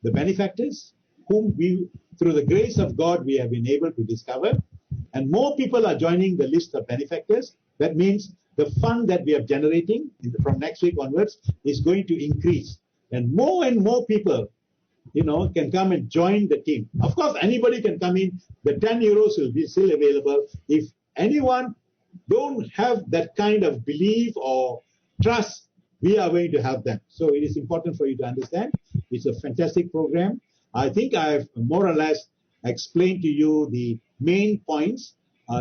the benefactors whom we, through the grace of God, we have been able to discover. And more people are joining the list of benefactors. That means the fund that we are generating from next week onwards is going to increase. And more people, you know, can come and join the team. Of course, anybody can come in. The 10 euros will be still available. If anyone don't have that kind of belief or trust, we are going to help them. So it is important for you to understand. It's a fantastic program. I think I've more or less explained to you the main points.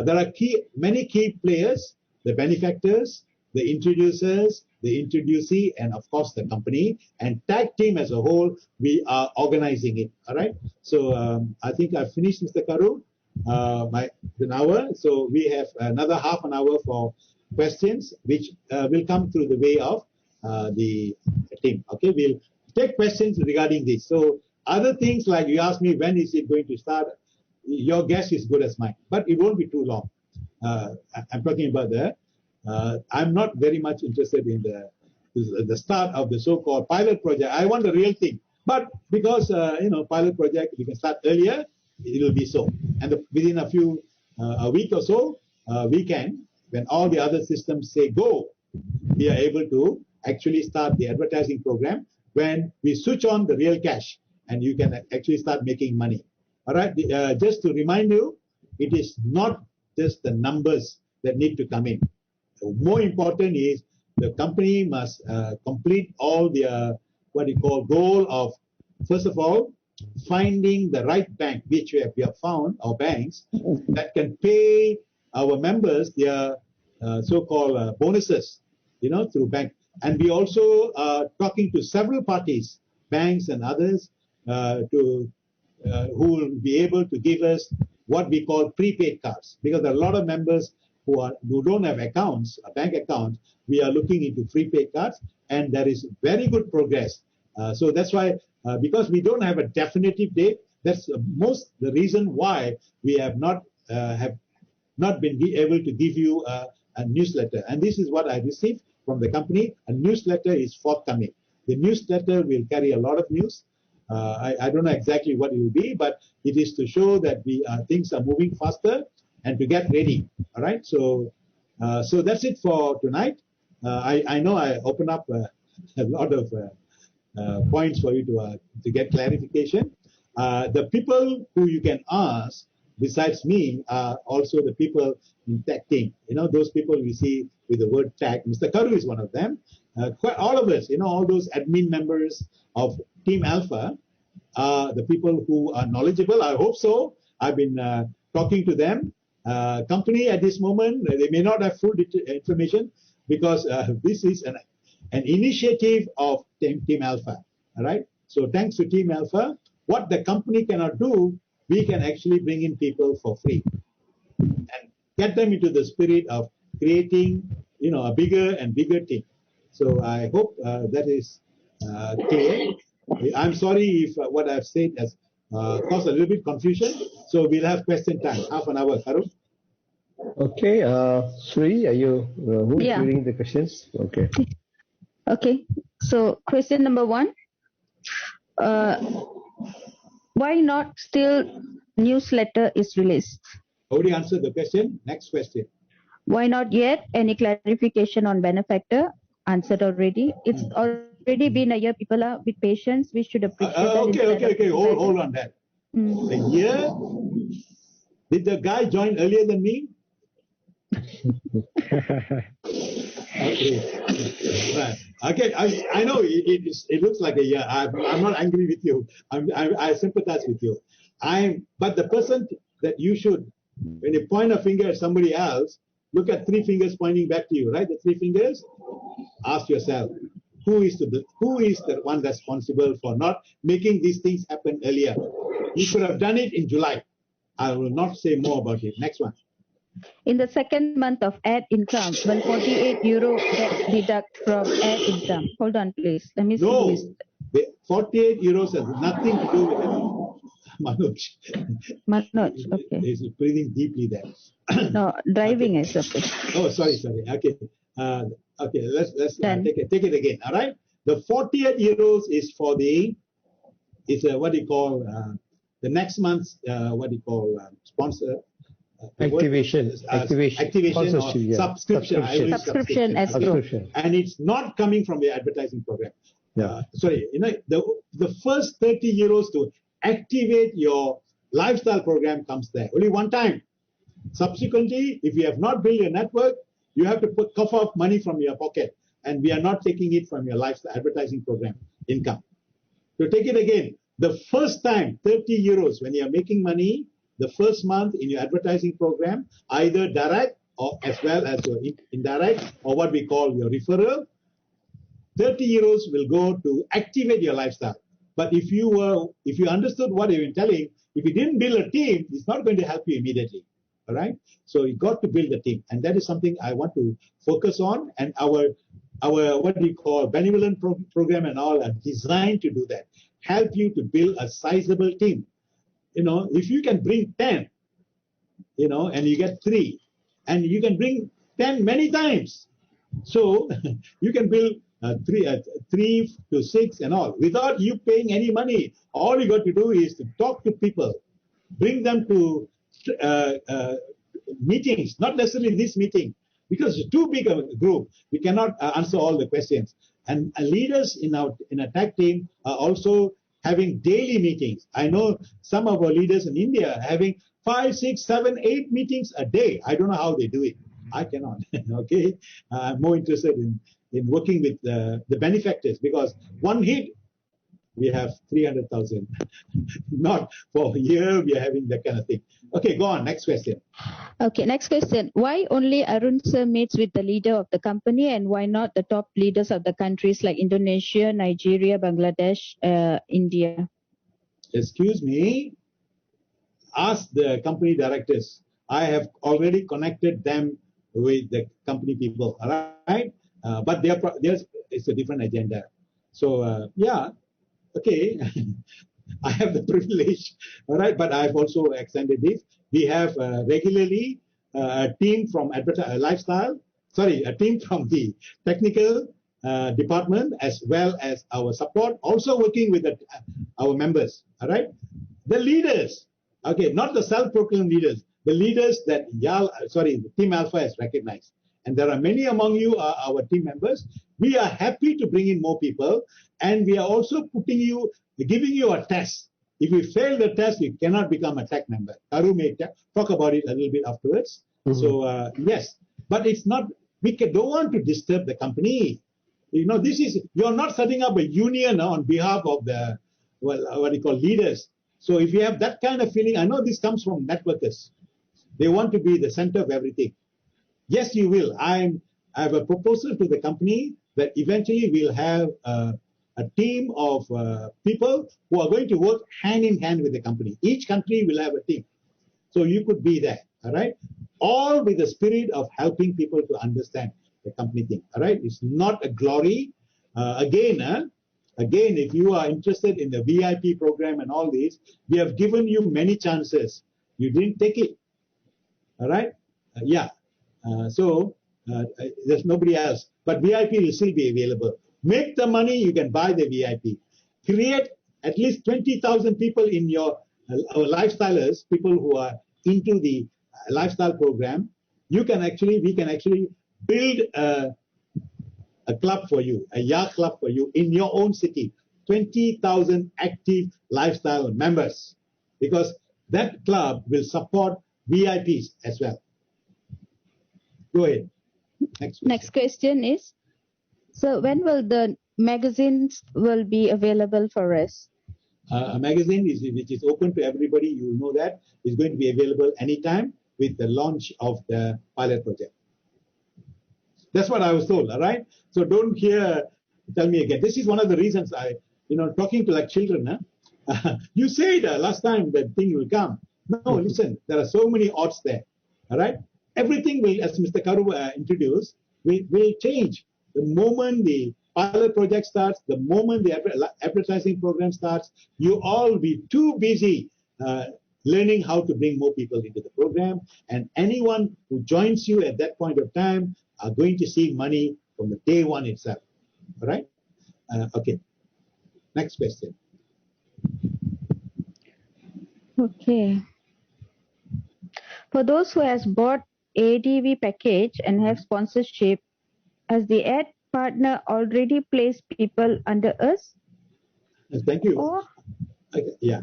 There are many key players, the benefactors, the introducers, the introducee, and of course the company. And tag team as a whole, we are organizing it. All right. So I think I've finished, Mr. Karu, an hour. So we have another half an hour for questions, which will come through the way of the team. Okay, we'll take questions regarding this. So other things like you asked me, when is it going to start? Your guess is good as mine, but it won't be too long. I'm talking about I'm not very much interested in the start of the so-called pilot project. I want the real thing. But because, you know, pilot project, we can start earlier, it will be so. And within a week or so, we can, when all the other systems say go, we are able to actually start the advertising program when we switch on the real cash and you can actually start making money. All right, just to remind you, it is not just the numbers that need to come in. More important is the company must complete all the what you call goal of, first of all, finding the right bank, which we have found, our banks, that can pay our members their so-called bonuses, you know, through bank. And we also are talking to several parties, banks and others, who will be able to give us what we call prepaid cards, because there are a lot of members who don't have accounts, a bank account. We are looking into prepaid cards, and there is very good progress. So that's why, because we don't have a definitive date, that's the reason why we have not been able to give you a newsletter. And this is what I received from the company. A newsletter is forthcoming. The newsletter will carry a lot of news. I don't know exactly what it will be, but it is to show that things are moving faster and to get ready. All right. So that's it for tonight. I know I open up a lot of points for you to get clarification. The people who you can ask besides me are also the people in tech team. You know, those people we see with the word tech. Mr. Karu is one of them. Quite all of us, you know, all those admin members of Team Alpha are the people who are knowledgeable. I hope so. I've been talking to them. Company at this moment, they may not have full information because this is an initiative of Team Alpha. All right. So thanks to Team Alpha, what the company cannot do, we can actually bring in people for free and get them into the spirit of creating, you know, a bigger and bigger team. So I hope that is clear. I'm sorry if what I've said has caused a little bit confusion. So we'll have question time, half an hour, Karu. Okay, Sri, are you who's reading the questions? Okay. Okay. So question number 1. Why not still newsletter is released? Already answered the question. Next question. Why not yet? Any clarification on benefactor? Answered already. It's already already been a year. People are with patience. We should appreciate that. Okay. Hold on that. A year? Did the guy join earlier than me? Okay. Right. Okay. I know it looks like a year. I'm not angry with you. I sympathize with you. But the person that you should, when you point a finger at somebody else, look at three fingers pointing back to you, right? The three fingers. Ask yourself, who is the one responsible for not making these things happen earlier? You could have done it in July. I will not say more about it. Next one. In the second month of ad income, will 48 euro get deduct from ad income? Hold on, please. Let me see. No, the 48 euros has nothing to do with it. Manoj, okay. He's breathing deeply there. No, driving is okay. Oh, sorry. Okay. Okay, let's take it again. All right. The 48 euros is for what do you call the next month's sponsor. Activation or subscription escrow. And it's not coming from the advertising program. Sorry, the first 30 euros to activate your lifestyle program comes there only one time. Subsequently, if you have not built your network, you have to cough off money from your pocket, and we are not taking it from your lifestyle advertising program income. To take it again, the first time 30 euros when you are making money the first month in your advertising program, either direct or as well as your indirect, or what we call your referral, 30 euros will go to activate your lifestyle. But if you understood what you've been telling, if you didn't build a team, it's not going to help you immediately. All right. So you got to build a team, and that is something I want to focus on. And our what we call benevolent program and all are designed to do that. Help you to build a sizable team. If you can bring 10, and you get 3, and you can bring 10 many times, so you can build 3 to 6 and all without you paying any money. All you got to do is to talk to people, bring them to meetings, not necessarily this meeting, because it's too big a group. We cannot answer all the questions. And leaders in a tech team are also having daily meetings. I know some of our leaders in India are having 5, 6, 7, 8 meetings a day. I don't know how they do it. I cannot. Okay, I'm more interested in working with the benefactors, because one hit, we have 300,000. Not for a year, we are having that kind of thing. Okay, go on. Next question. Okay, next question. Why only Arun sir meets with the leader of the company, and why not the top leaders of the countries like Indonesia, Nigeria, Bangladesh, India? Excuse me. Ask the company directors. I have already connected them with the company people. All right. But it's a different agenda. So, yeah. Okay, I have the privilege, all right, but I've also extended this. We have regularly a team from a team from the technical department, as well as our support, also working with our members, all right? The leaders, okay, not the self-proclaimed leaders, the leaders that Team Alpha has recognized. And there are many among you are our team members. We are happy to bring in more people, and we are also giving you a test. If you fail the test, you cannot become a tech member. Aru may talk about it a little bit afterwards. Mm-hmm. So yes, but it's not. We don't want to disturb the company. You're not setting up a union on behalf of the what you call leaders. So if you have that kind of feeling, I know this comes from networkers. They want to be the center of everything. Yes, you will. I have a proposal to the company that eventually we'll have a team of people who are going to work hand in hand with the company. Each country will have a team. So you could be there, all right? All with the spirit of helping people to understand the company thing, all right? It's not a glory. Again, if you are interested in the VIP program and all this, we have given you many chances. You didn't take it, all right? There's nobody else, but VIP will still be available. Make the money, you can buy the VIP. Create at least 20,000 people in your our lifestylers, people who are into the lifestyle program. We can actually build a club for you, a YA club for you in your own city. 20,000 active lifestyle members, because that club will support VIPs as well. Go ahead. Next question is, so when will the magazines will be available for us? A magazine which is open to everybody, you know that, is going to be available anytime with the launch of the pilot project. That's what I was told, all right? So don't tell me again. This is one of the reasons talking to like children, you said last time that thing will come. No, listen, there are so many odds there, all right? Everything will, as Mr. Karu introduced, will change. The moment the pilot project starts, the moment the advertising program starts, you all will be too busy learning how to bring more people into the program. And anyone who joins you at that point of time are going to see money from the day one itself. All right? Okay. Next question. Okay. For those who has bought ADV package and have sponsorship, has the ad partner already placed people under us? Thank you. Okay, yeah.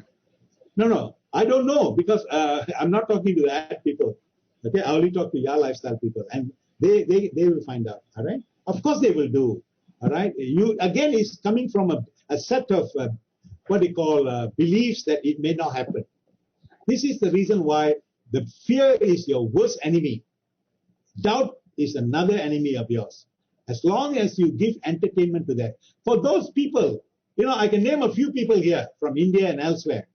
No. I don't know, because I'm not talking to the ad people. Okay, I only talk to your lifestyle people, and they will find out. All right. Of course they will do. All right. You again is coming from a set of what they call beliefs that it may not happen. This is the reason why the fear is your worst enemy. Doubt is another enemy of yours. As long as you give entertainment to that. For those people, I can name a few people here from India and elsewhere.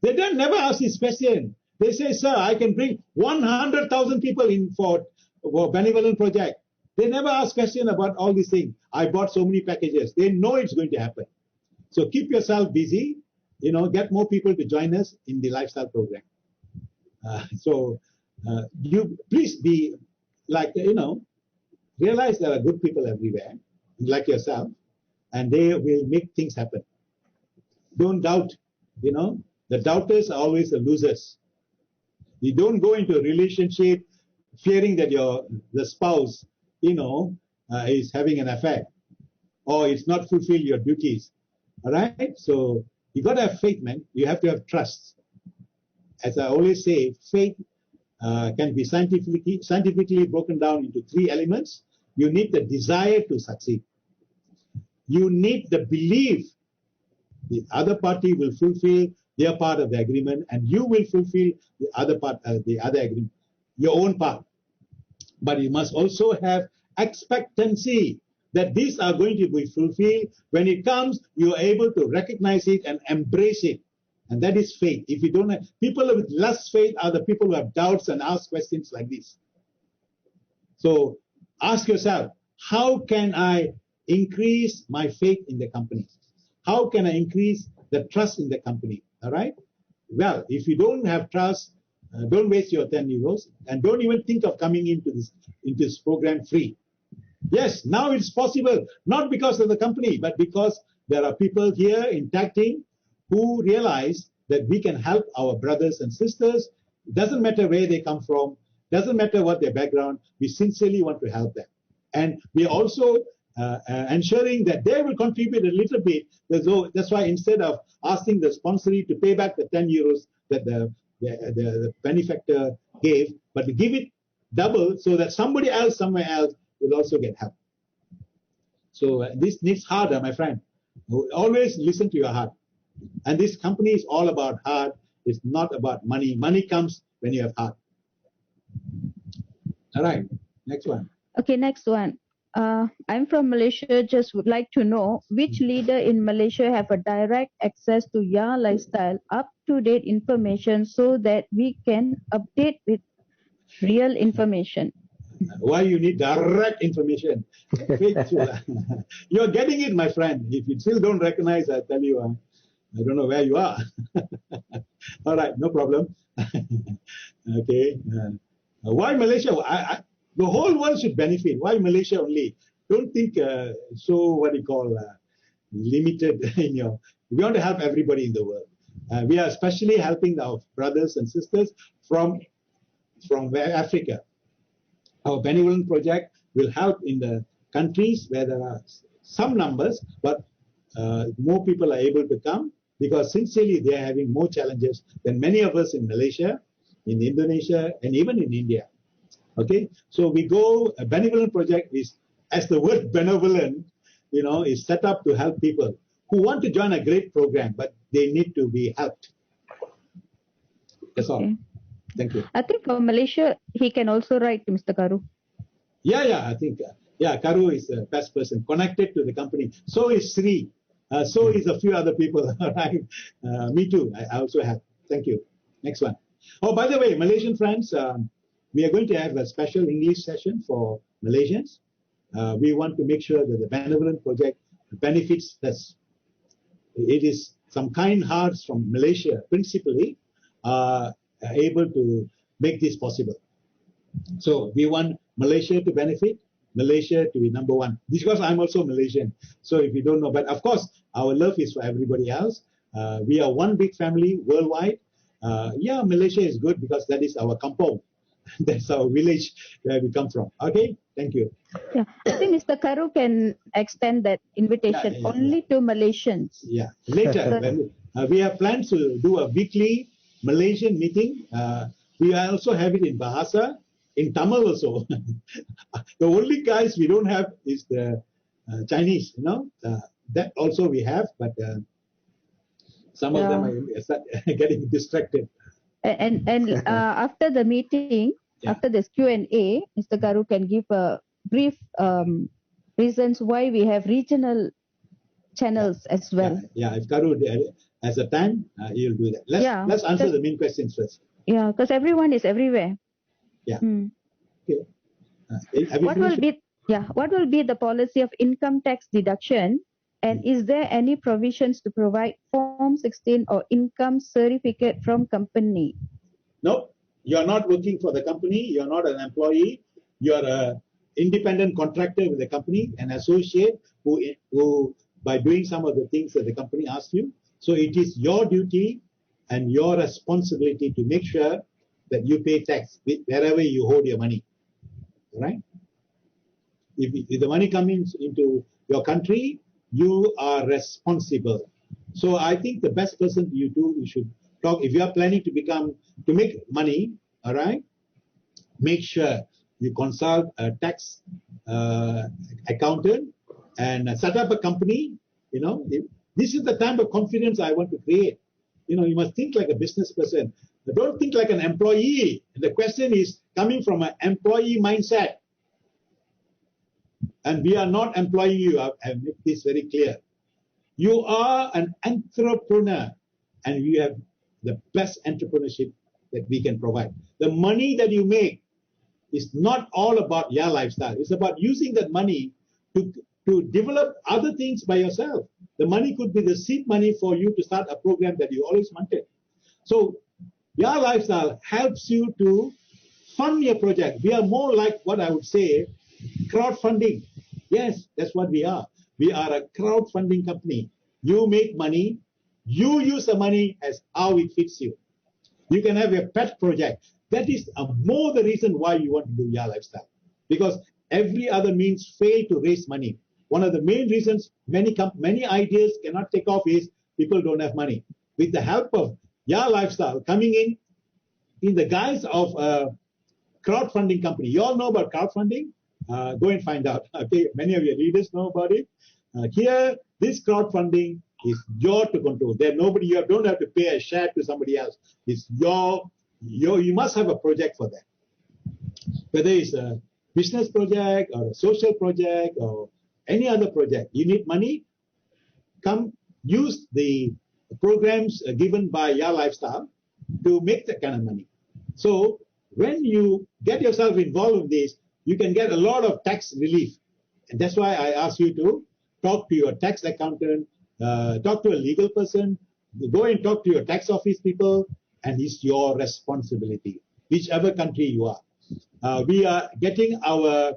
They don't never ask this question. They say, sir, I can bring 100,000 people in for benevolent project. They never ask question about all these things. I bought so many packages. They know it's going to happen. So keep yourself busy. Get more people to join us in the lifestyle program. You please be like, realize there are good people everywhere, like yourself, and they will make things happen. Don't doubt. The doubters are always the losers. You don't go into a relationship fearing that the spouse, is having an affair, or it's not fulfill your duties. All right? So you got to have faith, man. You have to have trust. As I always say, faith can be scientifically broken down into 3 elements. You need the desire to succeed. You need the belief the other party will fulfill their part of the agreement, and you will fulfill the other part, the other agreement, your own part. But you must also have expectancy that these are going to be fulfilled. When it comes, you are able to recognize it and embrace it. And that is faith. If you don't have, people with less faith are the people who have doubts and ask questions like this. So ask yourself, how can I increase my faith in the company? How can I increase the trust in the company? All right? Well, if you don't have trust, don't waste your 10 euros, and don't even think of coming into this program free. Yes, now it's possible, not because of the company, but because there are people here in tag team who realize that we can help our brothers and sisters. It doesn't matter where they come from, doesn't matter what their background, we sincerely want to help them. And we are also ensuring that they will contribute a little bit. That's why instead of asking the sponsee to pay back the 10 euros that the benefactor gave, but to give it double so that somebody else somewhere else will also get help. So this needs heart, my friend. Always listen to your heart. And this company is all about heart. It's not about money. Money comes when you have heart. All right, next one. Okay, next one. I'm from Malaysia. Just would like to know which leader in Malaysia have a direct access to your lifestyle, up-to-date information, so that we can update with real information. Why you need direct information? You're getting it, my friend. If you still don't recognize, I tell you, I don't know where you are. All right, no problem. Okay. Why Malaysia? The whole world should benefit. Why Malaysia only? Don't think limited in your. We want to help everybody in the world. We are especially helping our brothers and sisters from Africa. Our benevolent project will help in the countries where there are some numbers, but more people are able to come because sincerely they are having more challenges than many of us in Malaysia, in Indonesia, and even in India. Okay, so we go, a benevolent project is, as the word benevolent, is set up to help people who want to join a great program, but they need to be helped. That's all. Okay. Thank you. I think for Malaysia, he can also write to Mr. Karu. Yeah, I think, Karu is the best person connected to the company. So is Sri. So is a few other people. Right? Me too. I also have. Thank you. Next one. Oh, by the way, Malaysian friends, we are going to have a special English session for Malaysians. We want to make sure that the benevolent project benefits us. It is some kind hearts from Malaysia, principally, able to make this possible. So we want Malaysia to benefit, Malaysia to be number one. Because I'm also Malaysian, so if you don't know, but of course, our love is for everybody else. We are one big family worldwide. Malaysia is good because that is our kampong. That's our village where we come from. Okay, thank you. Yeah, I think Mr. Karu can extend that invitation only to Malaysians. Yeah, later when we have plans to do a weekly Malaysian meeting. We also have it in Bahasa, in Tamil also. The only guys we don't have is the Chinese. That also we have, but some of them are getting distracted. And after the meeting, after this Q&A, Mr. Karu can give a brief reasons why we have regional channels as well. Yeah, if Karu has a time, he'll do that. Let's answer the main questions first. Yeah, because everyone is everywhere. Yeah. Okay. What will be the policy of income tax deduction? And is there any provisions to provide Form 16 or income certificate from company? No, you're not working for the company. You're not an employee. You're an independent contractor with the company, an associate who by doing some of the things that the company asks you. So it is your duty and your responsibility to make sure that you pay tax wherever you hold your money. Right? If the money comes into your country, you are responsible. So I think the best person you should talk, if you are planning to make money, all right, make sure you consult a tax accountant and set up a company. This is the time of confidence I want to create. You must think like a business person. Don't think like an employee. The question is coming from an employee mindset. And we are not employing you. I make this very clear. You are an entrepreneur, and we have the best entrepreneurship that we can provide. The money that you make is not all about your lifestyle. It's about using that money to develop other things by yourself. The money could be the seed money for you to start a program that you always wanted. So your lifestyle helps you to fund your project. We are more like what I would say, crowdfunding. Yes, that's what we are. We are a crowdfunding company. You make money. You use the money as how it fits you. You can have a pet project. That is more the reason why you want to do your lifestyle. Because every other means fail to raise money. One of the main reasons many ideas cannot take off is people don't have money. With the help of your lifestyle coming in the guise of a crowdfunding company. You all know about crowdfunding? Go and find out. Okay, many of your readers know about it. Here, this crowdfunding is your to control. There, nobody, you don't have to pay a share to somebody else. It's you must have a project for that. Whether it's a business project or a social project or any other project, you need money. Come use the programs given by your lifestyle to make that kind of money. So when you get yourself involved in this, you can get a lot of tax relief. And that's why I ask you to talk to your tax accountant, talk to a legal person, go and talk to your tax office people, and it's your responsibility, whichever country you are. We are getting our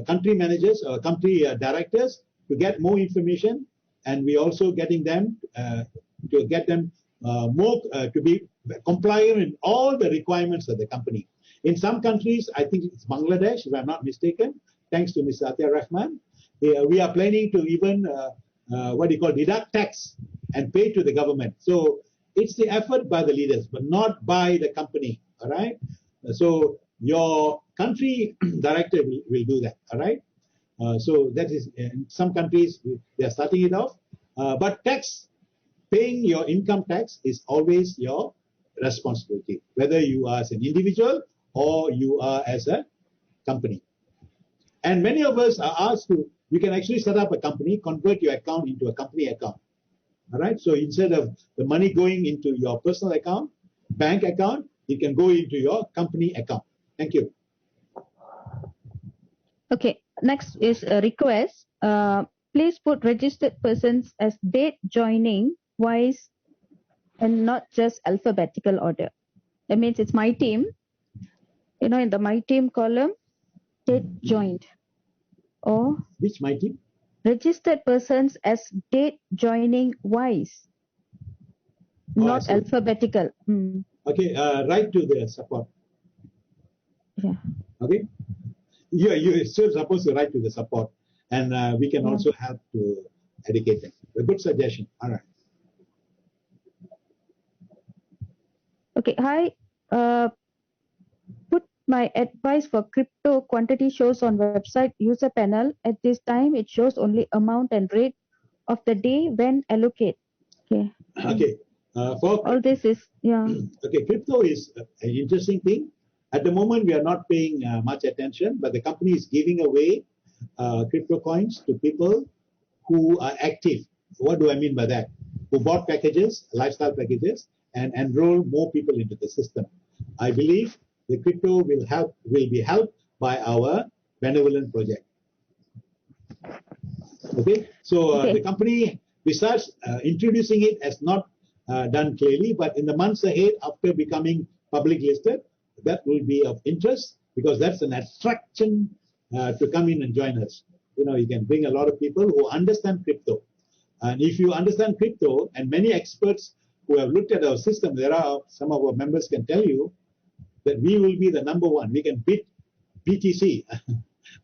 country managers or country directors to get more information, and we're also getting them to get them more to be compliant in all the requirements of the company. In some countries, I think it's Bangladesh, if I'm not mistaken, thanks to Mr. Atia Rahman, we are planning to even deduct tax and pay to the government. So it's the effort by the leaders, but not by the company. All right. So your country director will do that. All right. So that is in some countries they are starting it off, but paying your income tax is always your responsibility, whether you are as an individual or you are as a company. And many of us are asked you can actually set up a company, convert your account into a company account. All right. So instead of the money going into your personal account, bank account, it can go into your company account. Thank you. Okay. Next is a request. Please put registered persons as date joining wise and not just alphabetical order. That means it's my team. In the my team column, date joined. Or which my team? Registered persons as date joining wise, not alphabetical. Okay, write to the support. Yeah. Okay. You're still supposed to write to the support, and we can also help to educate them. A good suggestion. All right. Okay. Hi. Put my advice for crypto quantity shows on website user panel. At this time, it shows only amount and rate of the day when allocate. Okay. Okay. For all this is Okay. Crypto is an interesting thing. At the moment, we are not paying much attention, but the company is giving away crypto coins to people who are active. What do I mean by that? Who bought packages, lifestyle packages, and enroll more people into the system. I believe the crypto will be helped by our benevolent project. Okay, so the company, besides introducing it, has not done clearly, but in the months ahead, after becoming public listed, that will be of interest because that's an attraction to come in and join us. You can bring a lot of people who understand crypto. And if you understand crypto, and many experts who have looked at our system, there are some of our members can tell you that we will be the number one. We can beat BTC,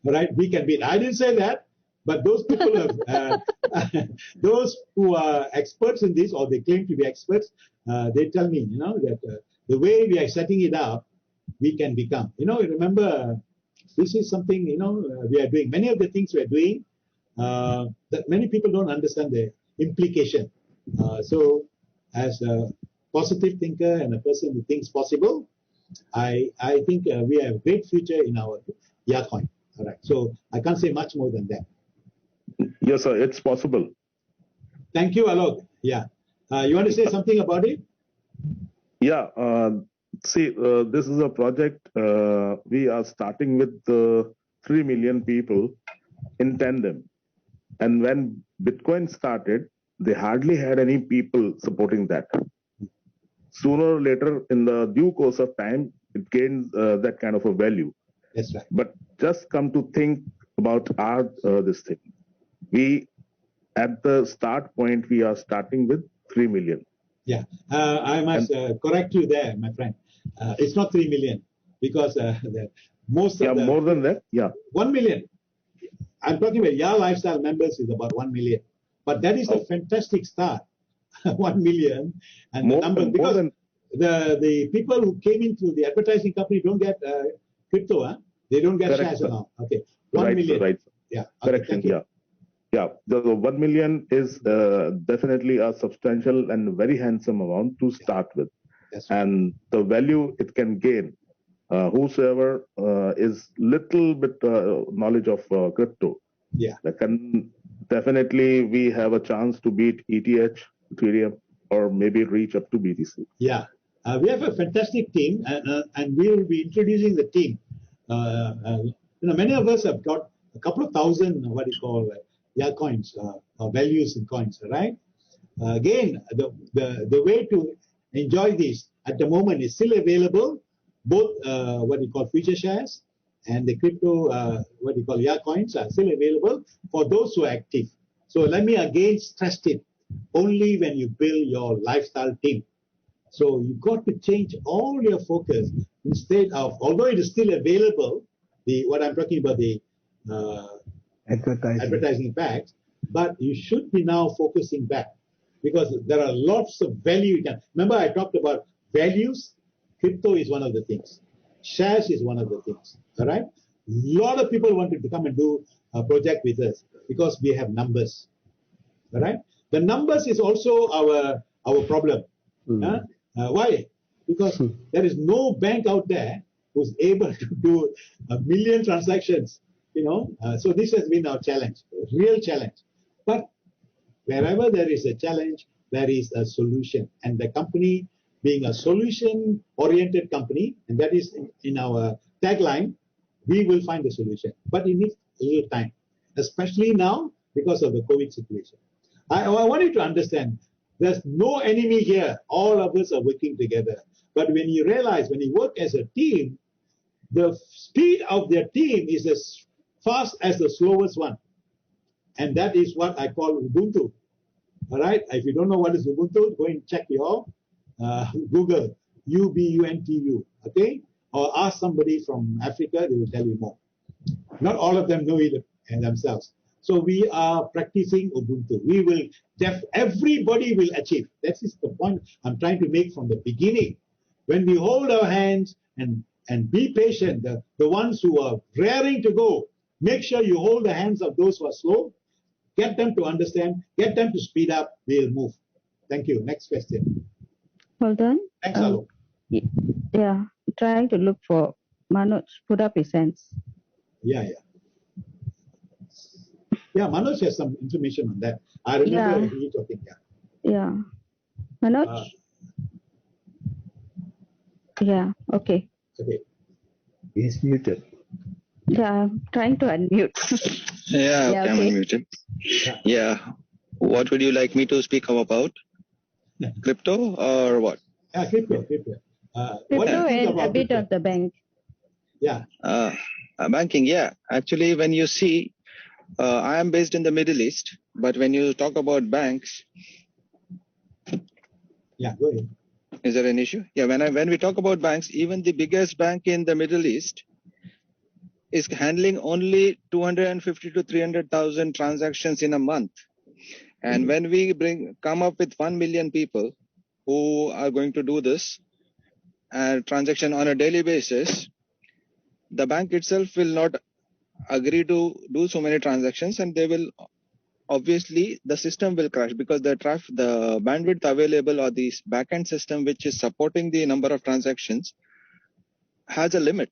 right? We can beat. I didn't say that, but those people have, those who are experts in this, or they claim to be experts, they tell me, that the way we are setting it up, we can become. Remember, this is something, we are doing. Many of the things we are doing, that many people don't understand the implication. So as a positive thinker and a person who thinks possible, I think we have a great future in our coin. All right. So I can't say much more than that. Yes, sir. It's possible. Thank you, Alok. Yeah. You want to say something about it? Yeah. See, this is a project we are starting with 3 million people in tandem. And when Bitcoin started, they hardly had any people supporting that. Sooner or later, in the due course of time, it gains that kind of a value. That's right. But just come to think about this thing. We, at the start point, we are starting with 3 million. Yeah, I must correct you there, my friend. It's not 3 million because most of the... more than that, 1 million. I'm talking about your lifestyle members is about 1 million. But that is a fantastic start. 1 million. And the number, because the people who came into the advertising company don't get crypto, huh? They don't get shares now. Okay. 1 million. Right. Yeah. Correction. Okay, yeah. The 1 million is definitely a substantial and very handsome amount to start with. And the value it can gain, whosoever is little bit knowledge of crypto, that can definitely we have a chance to beat ETH, Ethereum, or maybe reach up to BTC. Yeah, we have a fantastic team, and we will be introducing the team. Many of us have got a couple of thousand, coins, values in coins, right? Again, the way to enjoy this at the moment is still available, both future shares and the crypto, coins are still available for those who are active. So let me again stress it, only when you build your lifestyle team. So you got to change all your focus instead of, although it is still available, what I'm talking about, the advertising packs, but you should be now focusing back because there are lots of value. Remember, I talked about values. Crypto is one of the things. Shares is one of the things. All right. A lot of people wanted to come and do a project with us because we have numbers. All right. The numbers is also our problem. Why? Because there is no bank out there who's able to do 1 million transactions. So this has been our challenge, a real challenge. But wherever there is a challenge, there is a solution. And the company being a solution-oriented company, and that is in our tagline, we will find the solution. But it needs a little time, especially now because of the COVID situation. I want you to understand, there's no enemy here. All of us are working together. But when you realize, when you work as a team, the speed of their team is as fast as the slowest one. And that is what I call Ubuntu. All right. If you don't know what is Ubuntu, go and check your Google, Ubuntu. Okay. Or ask somebody from Africa, they will tell you more. Not all of them know it themselves. So we are practicing Ubuntu. We will, everybody will achieve. That is the point I'm trying to make from the beginning. When we hold our hands and be patient, the ones who are raring to go, make sure you hold the hands of those who are slow, get them to understand, get them to speed up, they'll move. Thank you. Next question. Hold on. Thanks, Alo. Yeah, trying to look for Manoj put up his hands. Yeah. Yeah, Manoj has some information on that. I remember he talking. Yeah. Manoj? Yeah, okay. Okay. He's muted. Yeah, I'm trying to unmute. Okay. I'm unmuted. Yeah. What would you like me to speak about? Crypto or what? Yeah, crypto. Crypto and a bit of the bank. Yeah. Banking, yeah. Actually, when you see, I am based in the Middle East, but when you talk about banks. Yeah, go ahead. Is there an issue? Yeah, when we talk about banks, even the biggest bank in the Middle East is handling only 250 to 300,000 transactions in a month. And when we come up with 1 million people who are going to do this transaction on a daily basis, the bank itself will not agree to do so many transactions, and they will obviously the system will crash because the bandwidth available or the backend system which is supporting the number of transactions has a limit.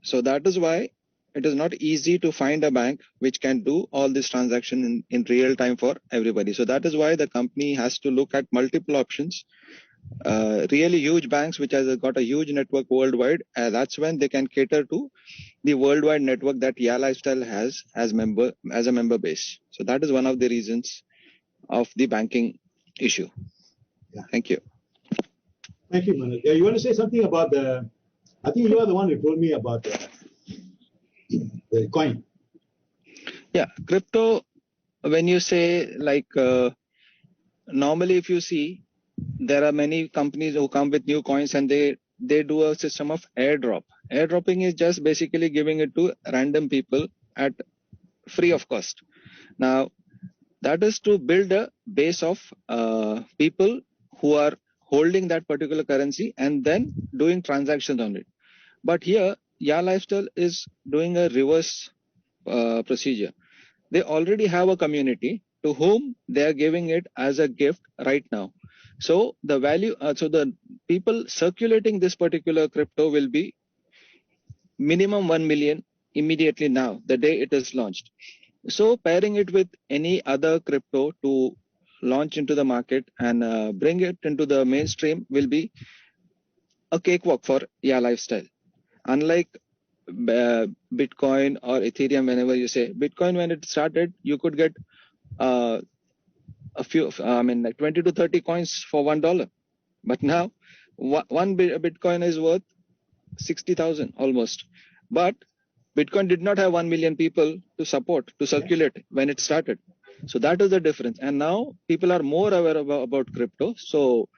So that is why it is not easy to find a bank which can do all this transaction in real time for everybody. So that is why the company has to look at multiple options. Really huge banks which has got a huge network worldwide, that's when they can cater to the worldwide network that Yeah Lifestyle has as a member base. So that is one of the reasons of the banking issue. Yeah. Thank you. Thank you, Manoj. You want to say something about I think you are the one who told me about the coin. Yeah, crypto, when you say normally if you see, there are many companies who come with new coins and they do a system of airdrop. Airdropping is just basically giving it to random people at free of cost. Now, that is to build a base of people who are holding that particular currency and then doing transactions on it. But here, Yeah Lifestyle is doing a reverse procedure. They already have a community to whom they are giving it as a gift right now. So the value, so the people circulating this particular crypto will be minimum 1 million immediately now, the day it is launched. So pairing it with any other crypto to launch into the market and bring it into the mainstream will be a cakewalk for Yeah Lifestyle. Unlike Bitcoin or Ethereum, whenever you say Bitcoin, when it started, you could get a few, like 20 to 30 coins for $1. But now one Bitcoin is worth 60,000 almost. But Bitcoin did not have 1 million people to circulate when it started. So that is the difference. And now people are more aware about crypto. So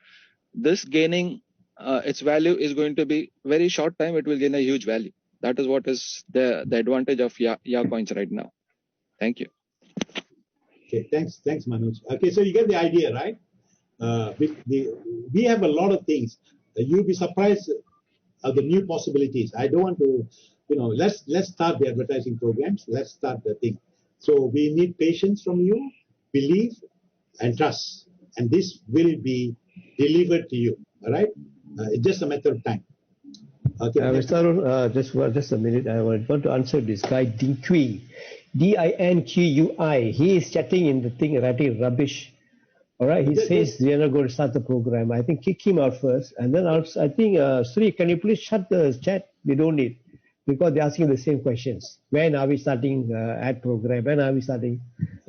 this gaining its value is going to be very short time. It will gain a huge value. That is what is the advantage of YA coins right now. Thank you. Okay, thanks, Manoj. Okay, so you get the idea, right? We have a lot of things. You'll be surprised of the new possibilities. I don't want to, let's start the advertising programs. Let's start the thing. So we need patience from you, belief, and trust, and this will be delivered to you. All right, it's just a matter of time. Okay, Mr. Arun, just a minute. I want to answer this guy Dinqui, Dinqui. He is chatting in the thing, writing rubbish. All right, he says we are not going to start the program. I think kick him out first, and then also, I think Sri, can you please shut the chat? We don't need, because they're asking the same questions. When are we starting ad program? When are we starting?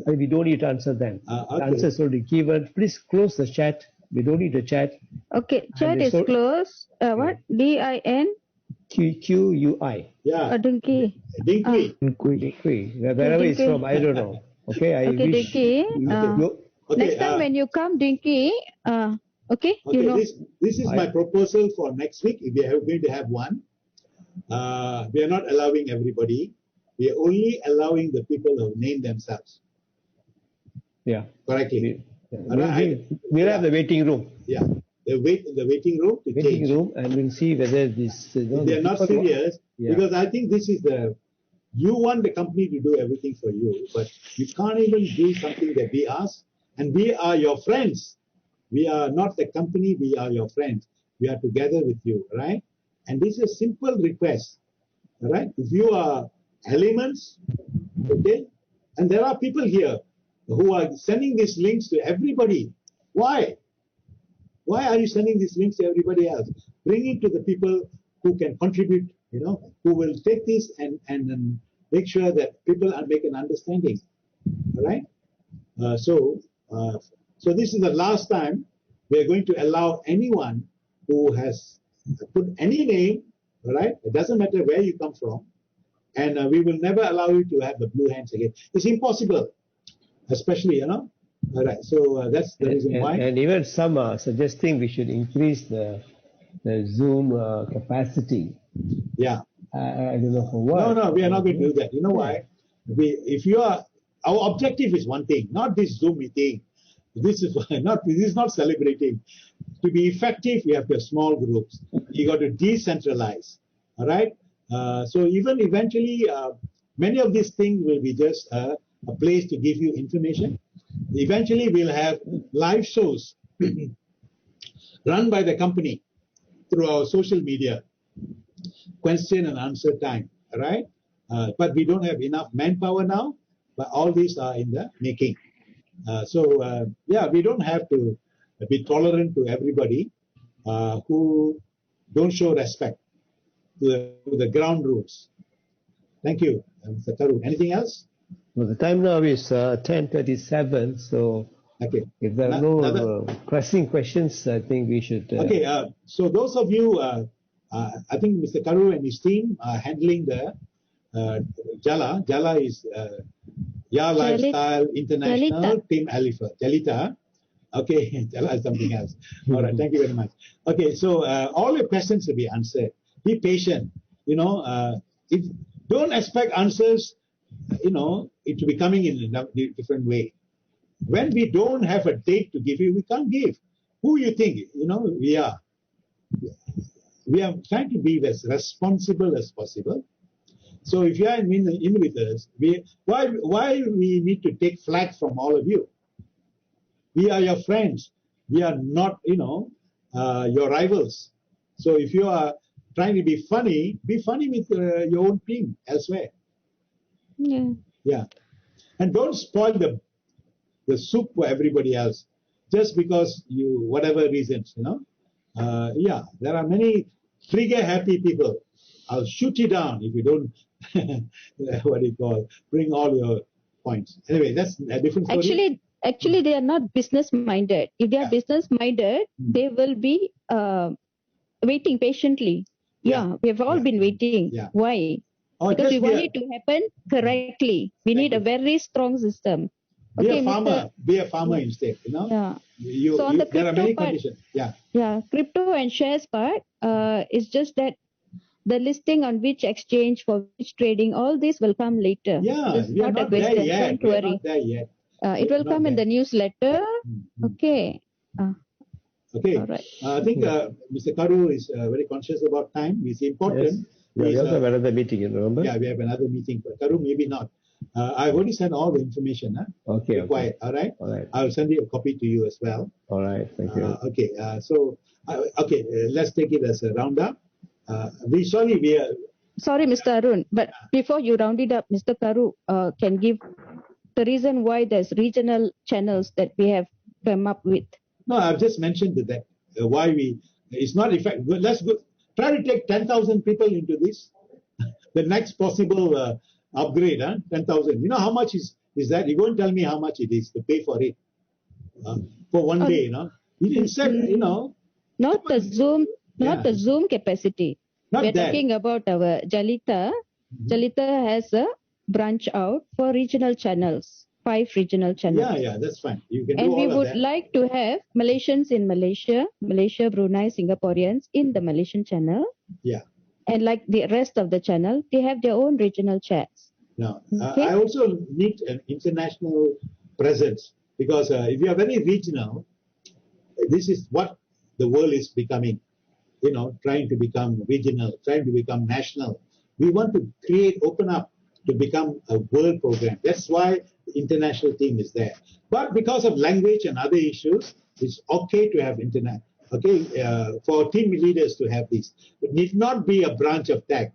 I mean, we don't need to answer them. Okay. The answer is already given. Please close the chat. We don't need the chat. Okay, chat is closed. What? DIN? QUI. Yeah. Dinky. Dinqui. Wherever it's from, I don't know. Okay, I okay, wish. Dinky. Okay, next time when you come, Dinky, okay, you know. This is my proposal for next week. If we are going to have one, we are not allowing everybody. We are only allowing the people who name themselves. Yeah. Correctly. We'll have the waiting room. Yeah. The waiting room to change. And we'll see whether this. They are not serious, because I think this is you want the company to do everything for you, but you can't even do something that we ask. And we are your friends. We are not the company, we are your friends. We are together with you, right? And this is a simple request, all right? If you are elements, okay? And there are people here who are sending these links to everybody. Why? Why are you sending these links to everybody else? Bring it to the people who can contribute, who will take this and make sure that people are making an understanding, all right? So this is the last time we are going to allow anyone who has put any name, all right? It doesn't matter where you come from, and we will never allow you to have the blue hands again. It's impossible, especially, All right, so that's the reason why. And even some are suggesting we should increase the Zoom capacity. Yeah. I don't know for what. No, we are not going to do that. You know why? Our objective is one thing, not this Zoom meeting. This is not celebrating. To be effective, we have to have small groups. You got to decentralize. All right. So even eventually, many of these things will be just a place to give you information. Eventually, we'll have live shows run by the company through our social media, question and answer time. All right. But we don't have enough manpower now. But all these are in the making. We don't have to be tolerant to everybody who don't show respect to the ground rules. Thank you, Mr. Karu. Anything else? Well, the time now is 10:37, so if there are no pressing questions, I think we should... So those of you, I think Mr. Karu and his team are handling the Jala. Jala is... Lifestyle International Jalita. Team Alifa. Jalita. Okay, Jala is something else. All right, thank you very much. Okay, so all your questions will be answered. Be patient. Don't expect answers, it will be coming in a different way. When we don't have a date to give you, we can't give. Who you think, we are? We are trying to be as responsible as possible. So if you are in with us, why we need to take flack from all of you? We are your friends. We are not, your rivals. So if you are trying to be funny with your own team elsewhere. Yeah. Yeah. And don't spoil the soup for everybody else just because whatever reasons, there are many trigger happy people. I'll shoot you down if you don't, bring all your points. Anyway, that's a different story. Actually, they are not business minded. If they are business minded, they will be waiting patiently. Yeah, we have all been waiting. Yeah. Why? Because we want it to happen correctly. We need a very strong system. Be a farmer instead, Yeah. So on the there are many crypto part, conditions. Yeah. Yeah, crypto and shares part, it's just that The listing on which exchange for which trading, all this will come later. Yeah, This is we are not a not there question. yet. Don't We are worry. not there yet. It will come in the newsletter. Okay. Okay. All right. I think Mr. Karu is very conscious about time. It's important. Yes. We also have another meeting, remember? Yeah, we have another meeting. But Karu, maybe not. I've already sent all the information. Okay. Required. Okay. All right. All right. I'll send you a copy to you as well. All right. Thank you. Okay. Let's take it as a roundup. Sorry, Mr. Arun, but before you round it up, Mr. Karu can give the reason why there's regional channels that we have come up with. No, I've just mentioned that why it's not effective. Let's go, try to take 10,000 people into this. The next possible upgrade, 10,000. You know how much is that? You go and tell me how much it is to pay for it for one day. You said, not the Zoom capacity. We're talking about our Jalita. Jalita has a branch out for regional channels, 5 regional channels. Yeah, that's fine. You can and do we all would of that. like to have Malaysians in Malaysia, Brunei, Singaporeans in the Malaysian channel. Yeah. And like the rest of the channel, they have their own regional chats. Now, I also need an international presence because if you are very regional, this is what the world is becoming. Trying to become regional, trying to become national. We want to open up to become a world program. That's why the international team is there. But because of language and other issues, it's okay to have internet. Okay, for team leaders to have this. It need not be a branch of TAG.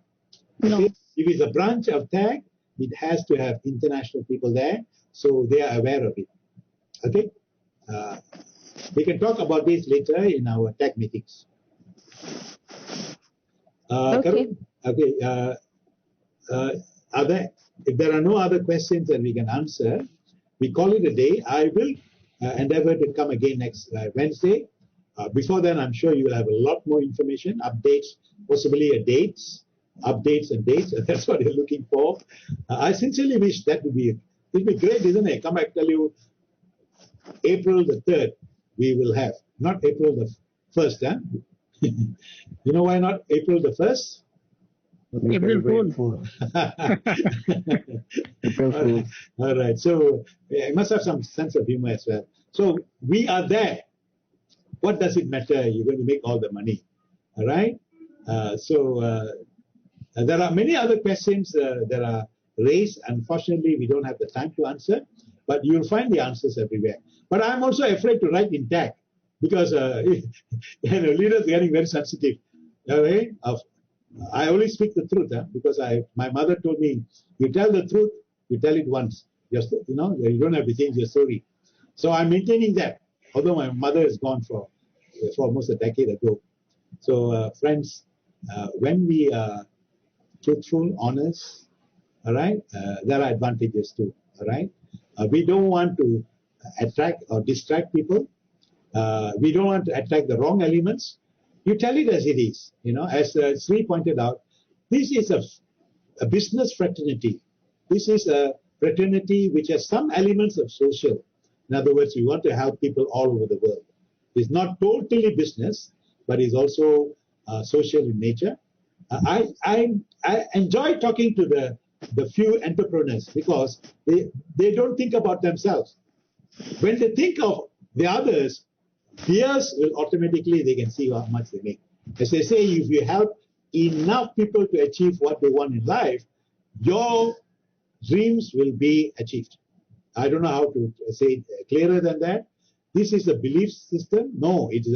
Okay? No. If it's a branch of TAG, it has to have international people there, so they are aware of it. Okay, we can talk about this later in our TAG meetings. Okay. If there are no other questions that we can answer, we call it a day. I will endeavor to come again next Wednesday. Before then, I'm sure you will have a lot more information, updates, possibly dates, updates and dates. That's what you're looking for. I sincerely wish that it'd be great, isn't it? Come back, tell you April the 3rd we will have, not April the 1st. You know why not April the 1st? April Fool. April Fool. All right. So you must have some sense of humor as well. So we are there. What does it matter? You're going to make all the money. All right. There are many other questions that are raised. Unfortunately, we don't have the time to answer, but you'll find the answers everywhere. But I'm also afraid to write in tag because leaders are getting very sensitive. Okay? I only speak the truth because my mother told me, you tell the truth, you tell it once. You don't have to change your story. So I'm maintaining that, although my mother is gone for almost a decade ago. So friends, when we are truthful, honest, all right, there are advantages too, all right? We don't want to attract or distract people. We don't want to attract the wrong elements. You tell it as it is. As Sri pointed out, this is a business fraternity. This is a fraternity which has some elements of social. In other words, we want to help people all over the world. It's not totally business, but it's also social in nature. I enjoy talking to the few entrepreneurs because they don't think about themselves. When they think of the others, peers will automatically, they can see how much they make. As they say, if you help enough people to achieve what they want in life, your dreams will be achieved. I don't know how to say it clearer than that. This is a belief system. No, it's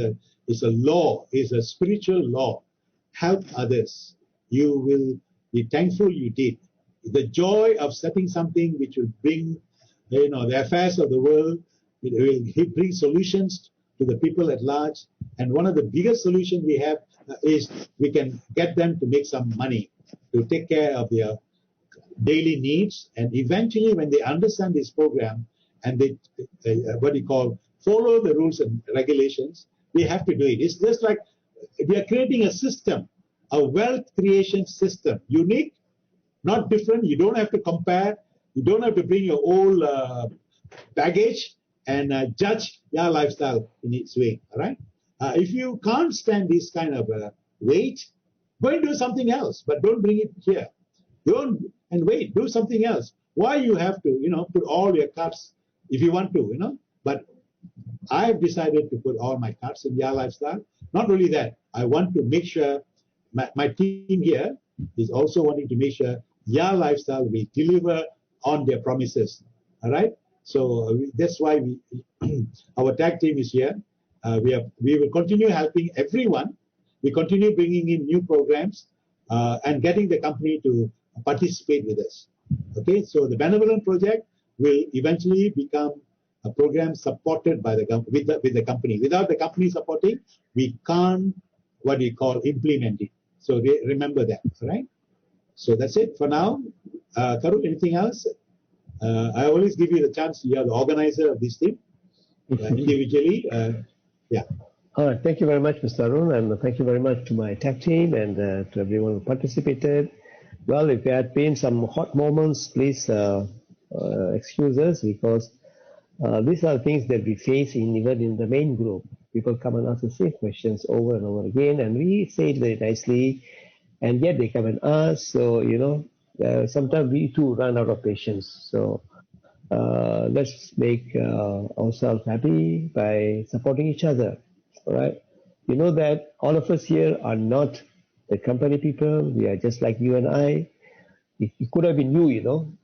a law. It's a spiritual law. Help others. You will be thankful you did. The joy of setting something which will bring, the affairs of the world. It will bring solutions to the people at large. And one of the biggest solutions we have is we can get them to make some money to take care of their daily needs. And eventually, when they understand this program and they follow the rules and regulations, we have to do it. It's just like we are creating a system, a wealth creation system, unique, not different. You don't have to compare. You don't have to bring your old baggage and judge your lifestyle in its way. All right. If you can't stand this kind of weight, Go and do something else, but don't bring it here. Don't and wait, do something else. Why you have to, put all your cards if you want to, but I've decided to put all my cards in your lifestyle. Not only that, I want to make sure my team here is also wanting to make sure your lifestyle will deliver on their promises. All right. So that's why our tag team is here. We will continue helping everyone. We continue bringing in new programs and getting the company to participate with us. Okay. So the Benevolent Project will eventually become a program supported by with the company. Without the company supporting, we can't implement it. So remember that, right? So that's it for now. Karun, anything else? I always give you the chance. You are the organizer of this thing individually. Yeah. All right. Thank you very much, Mr. Arun, and thank you very much to my tag team and to everyone who participated. Well, if there had been some hot moments, please excuse us, because these are things that we face even in the main group. People come and ask the same questions over and over again, and we say it very nicely, and yet they come and ask. So, sometimes we too run out of patience. So let's make ourselves happy by supporting each other. All right. You know that all of us here are not the company people. We are just like you and I. It could have been you,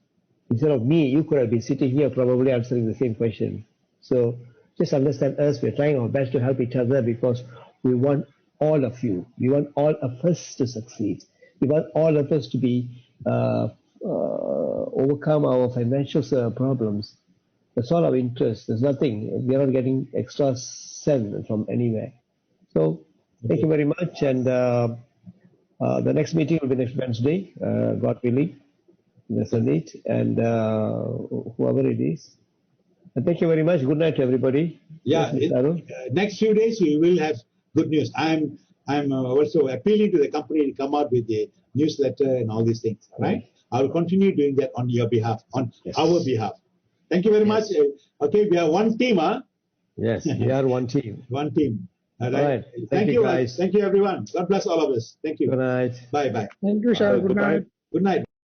Instead of me, you could have been sitting here probably answering the same question. So just understand us. We're trying our best to help each other because we want all of you. We want all of us to succeed. We want all of us to be overcome our financial problems. That's all our interest. There's nothing. We're not getting extra cent from anywhere. So thank you very much. And the next meeting will be next Wednesday, God willing. That's it, and whoever it is. And thank you very much. Good night to everybody. Yeah, next few days we will have good news. I'm also appealing to the company to come out with a newsletter and all these things. Right? I will continue doing that on your behalf, on our behalf. Thank you very much. Okay, we are one team, huh? Yes, we are one team. One team. All right. Thank you, guys. Thank you, everyone. God bless all of us. Thank you. Good night. Bye. Thank you, sir. Good night. Good night.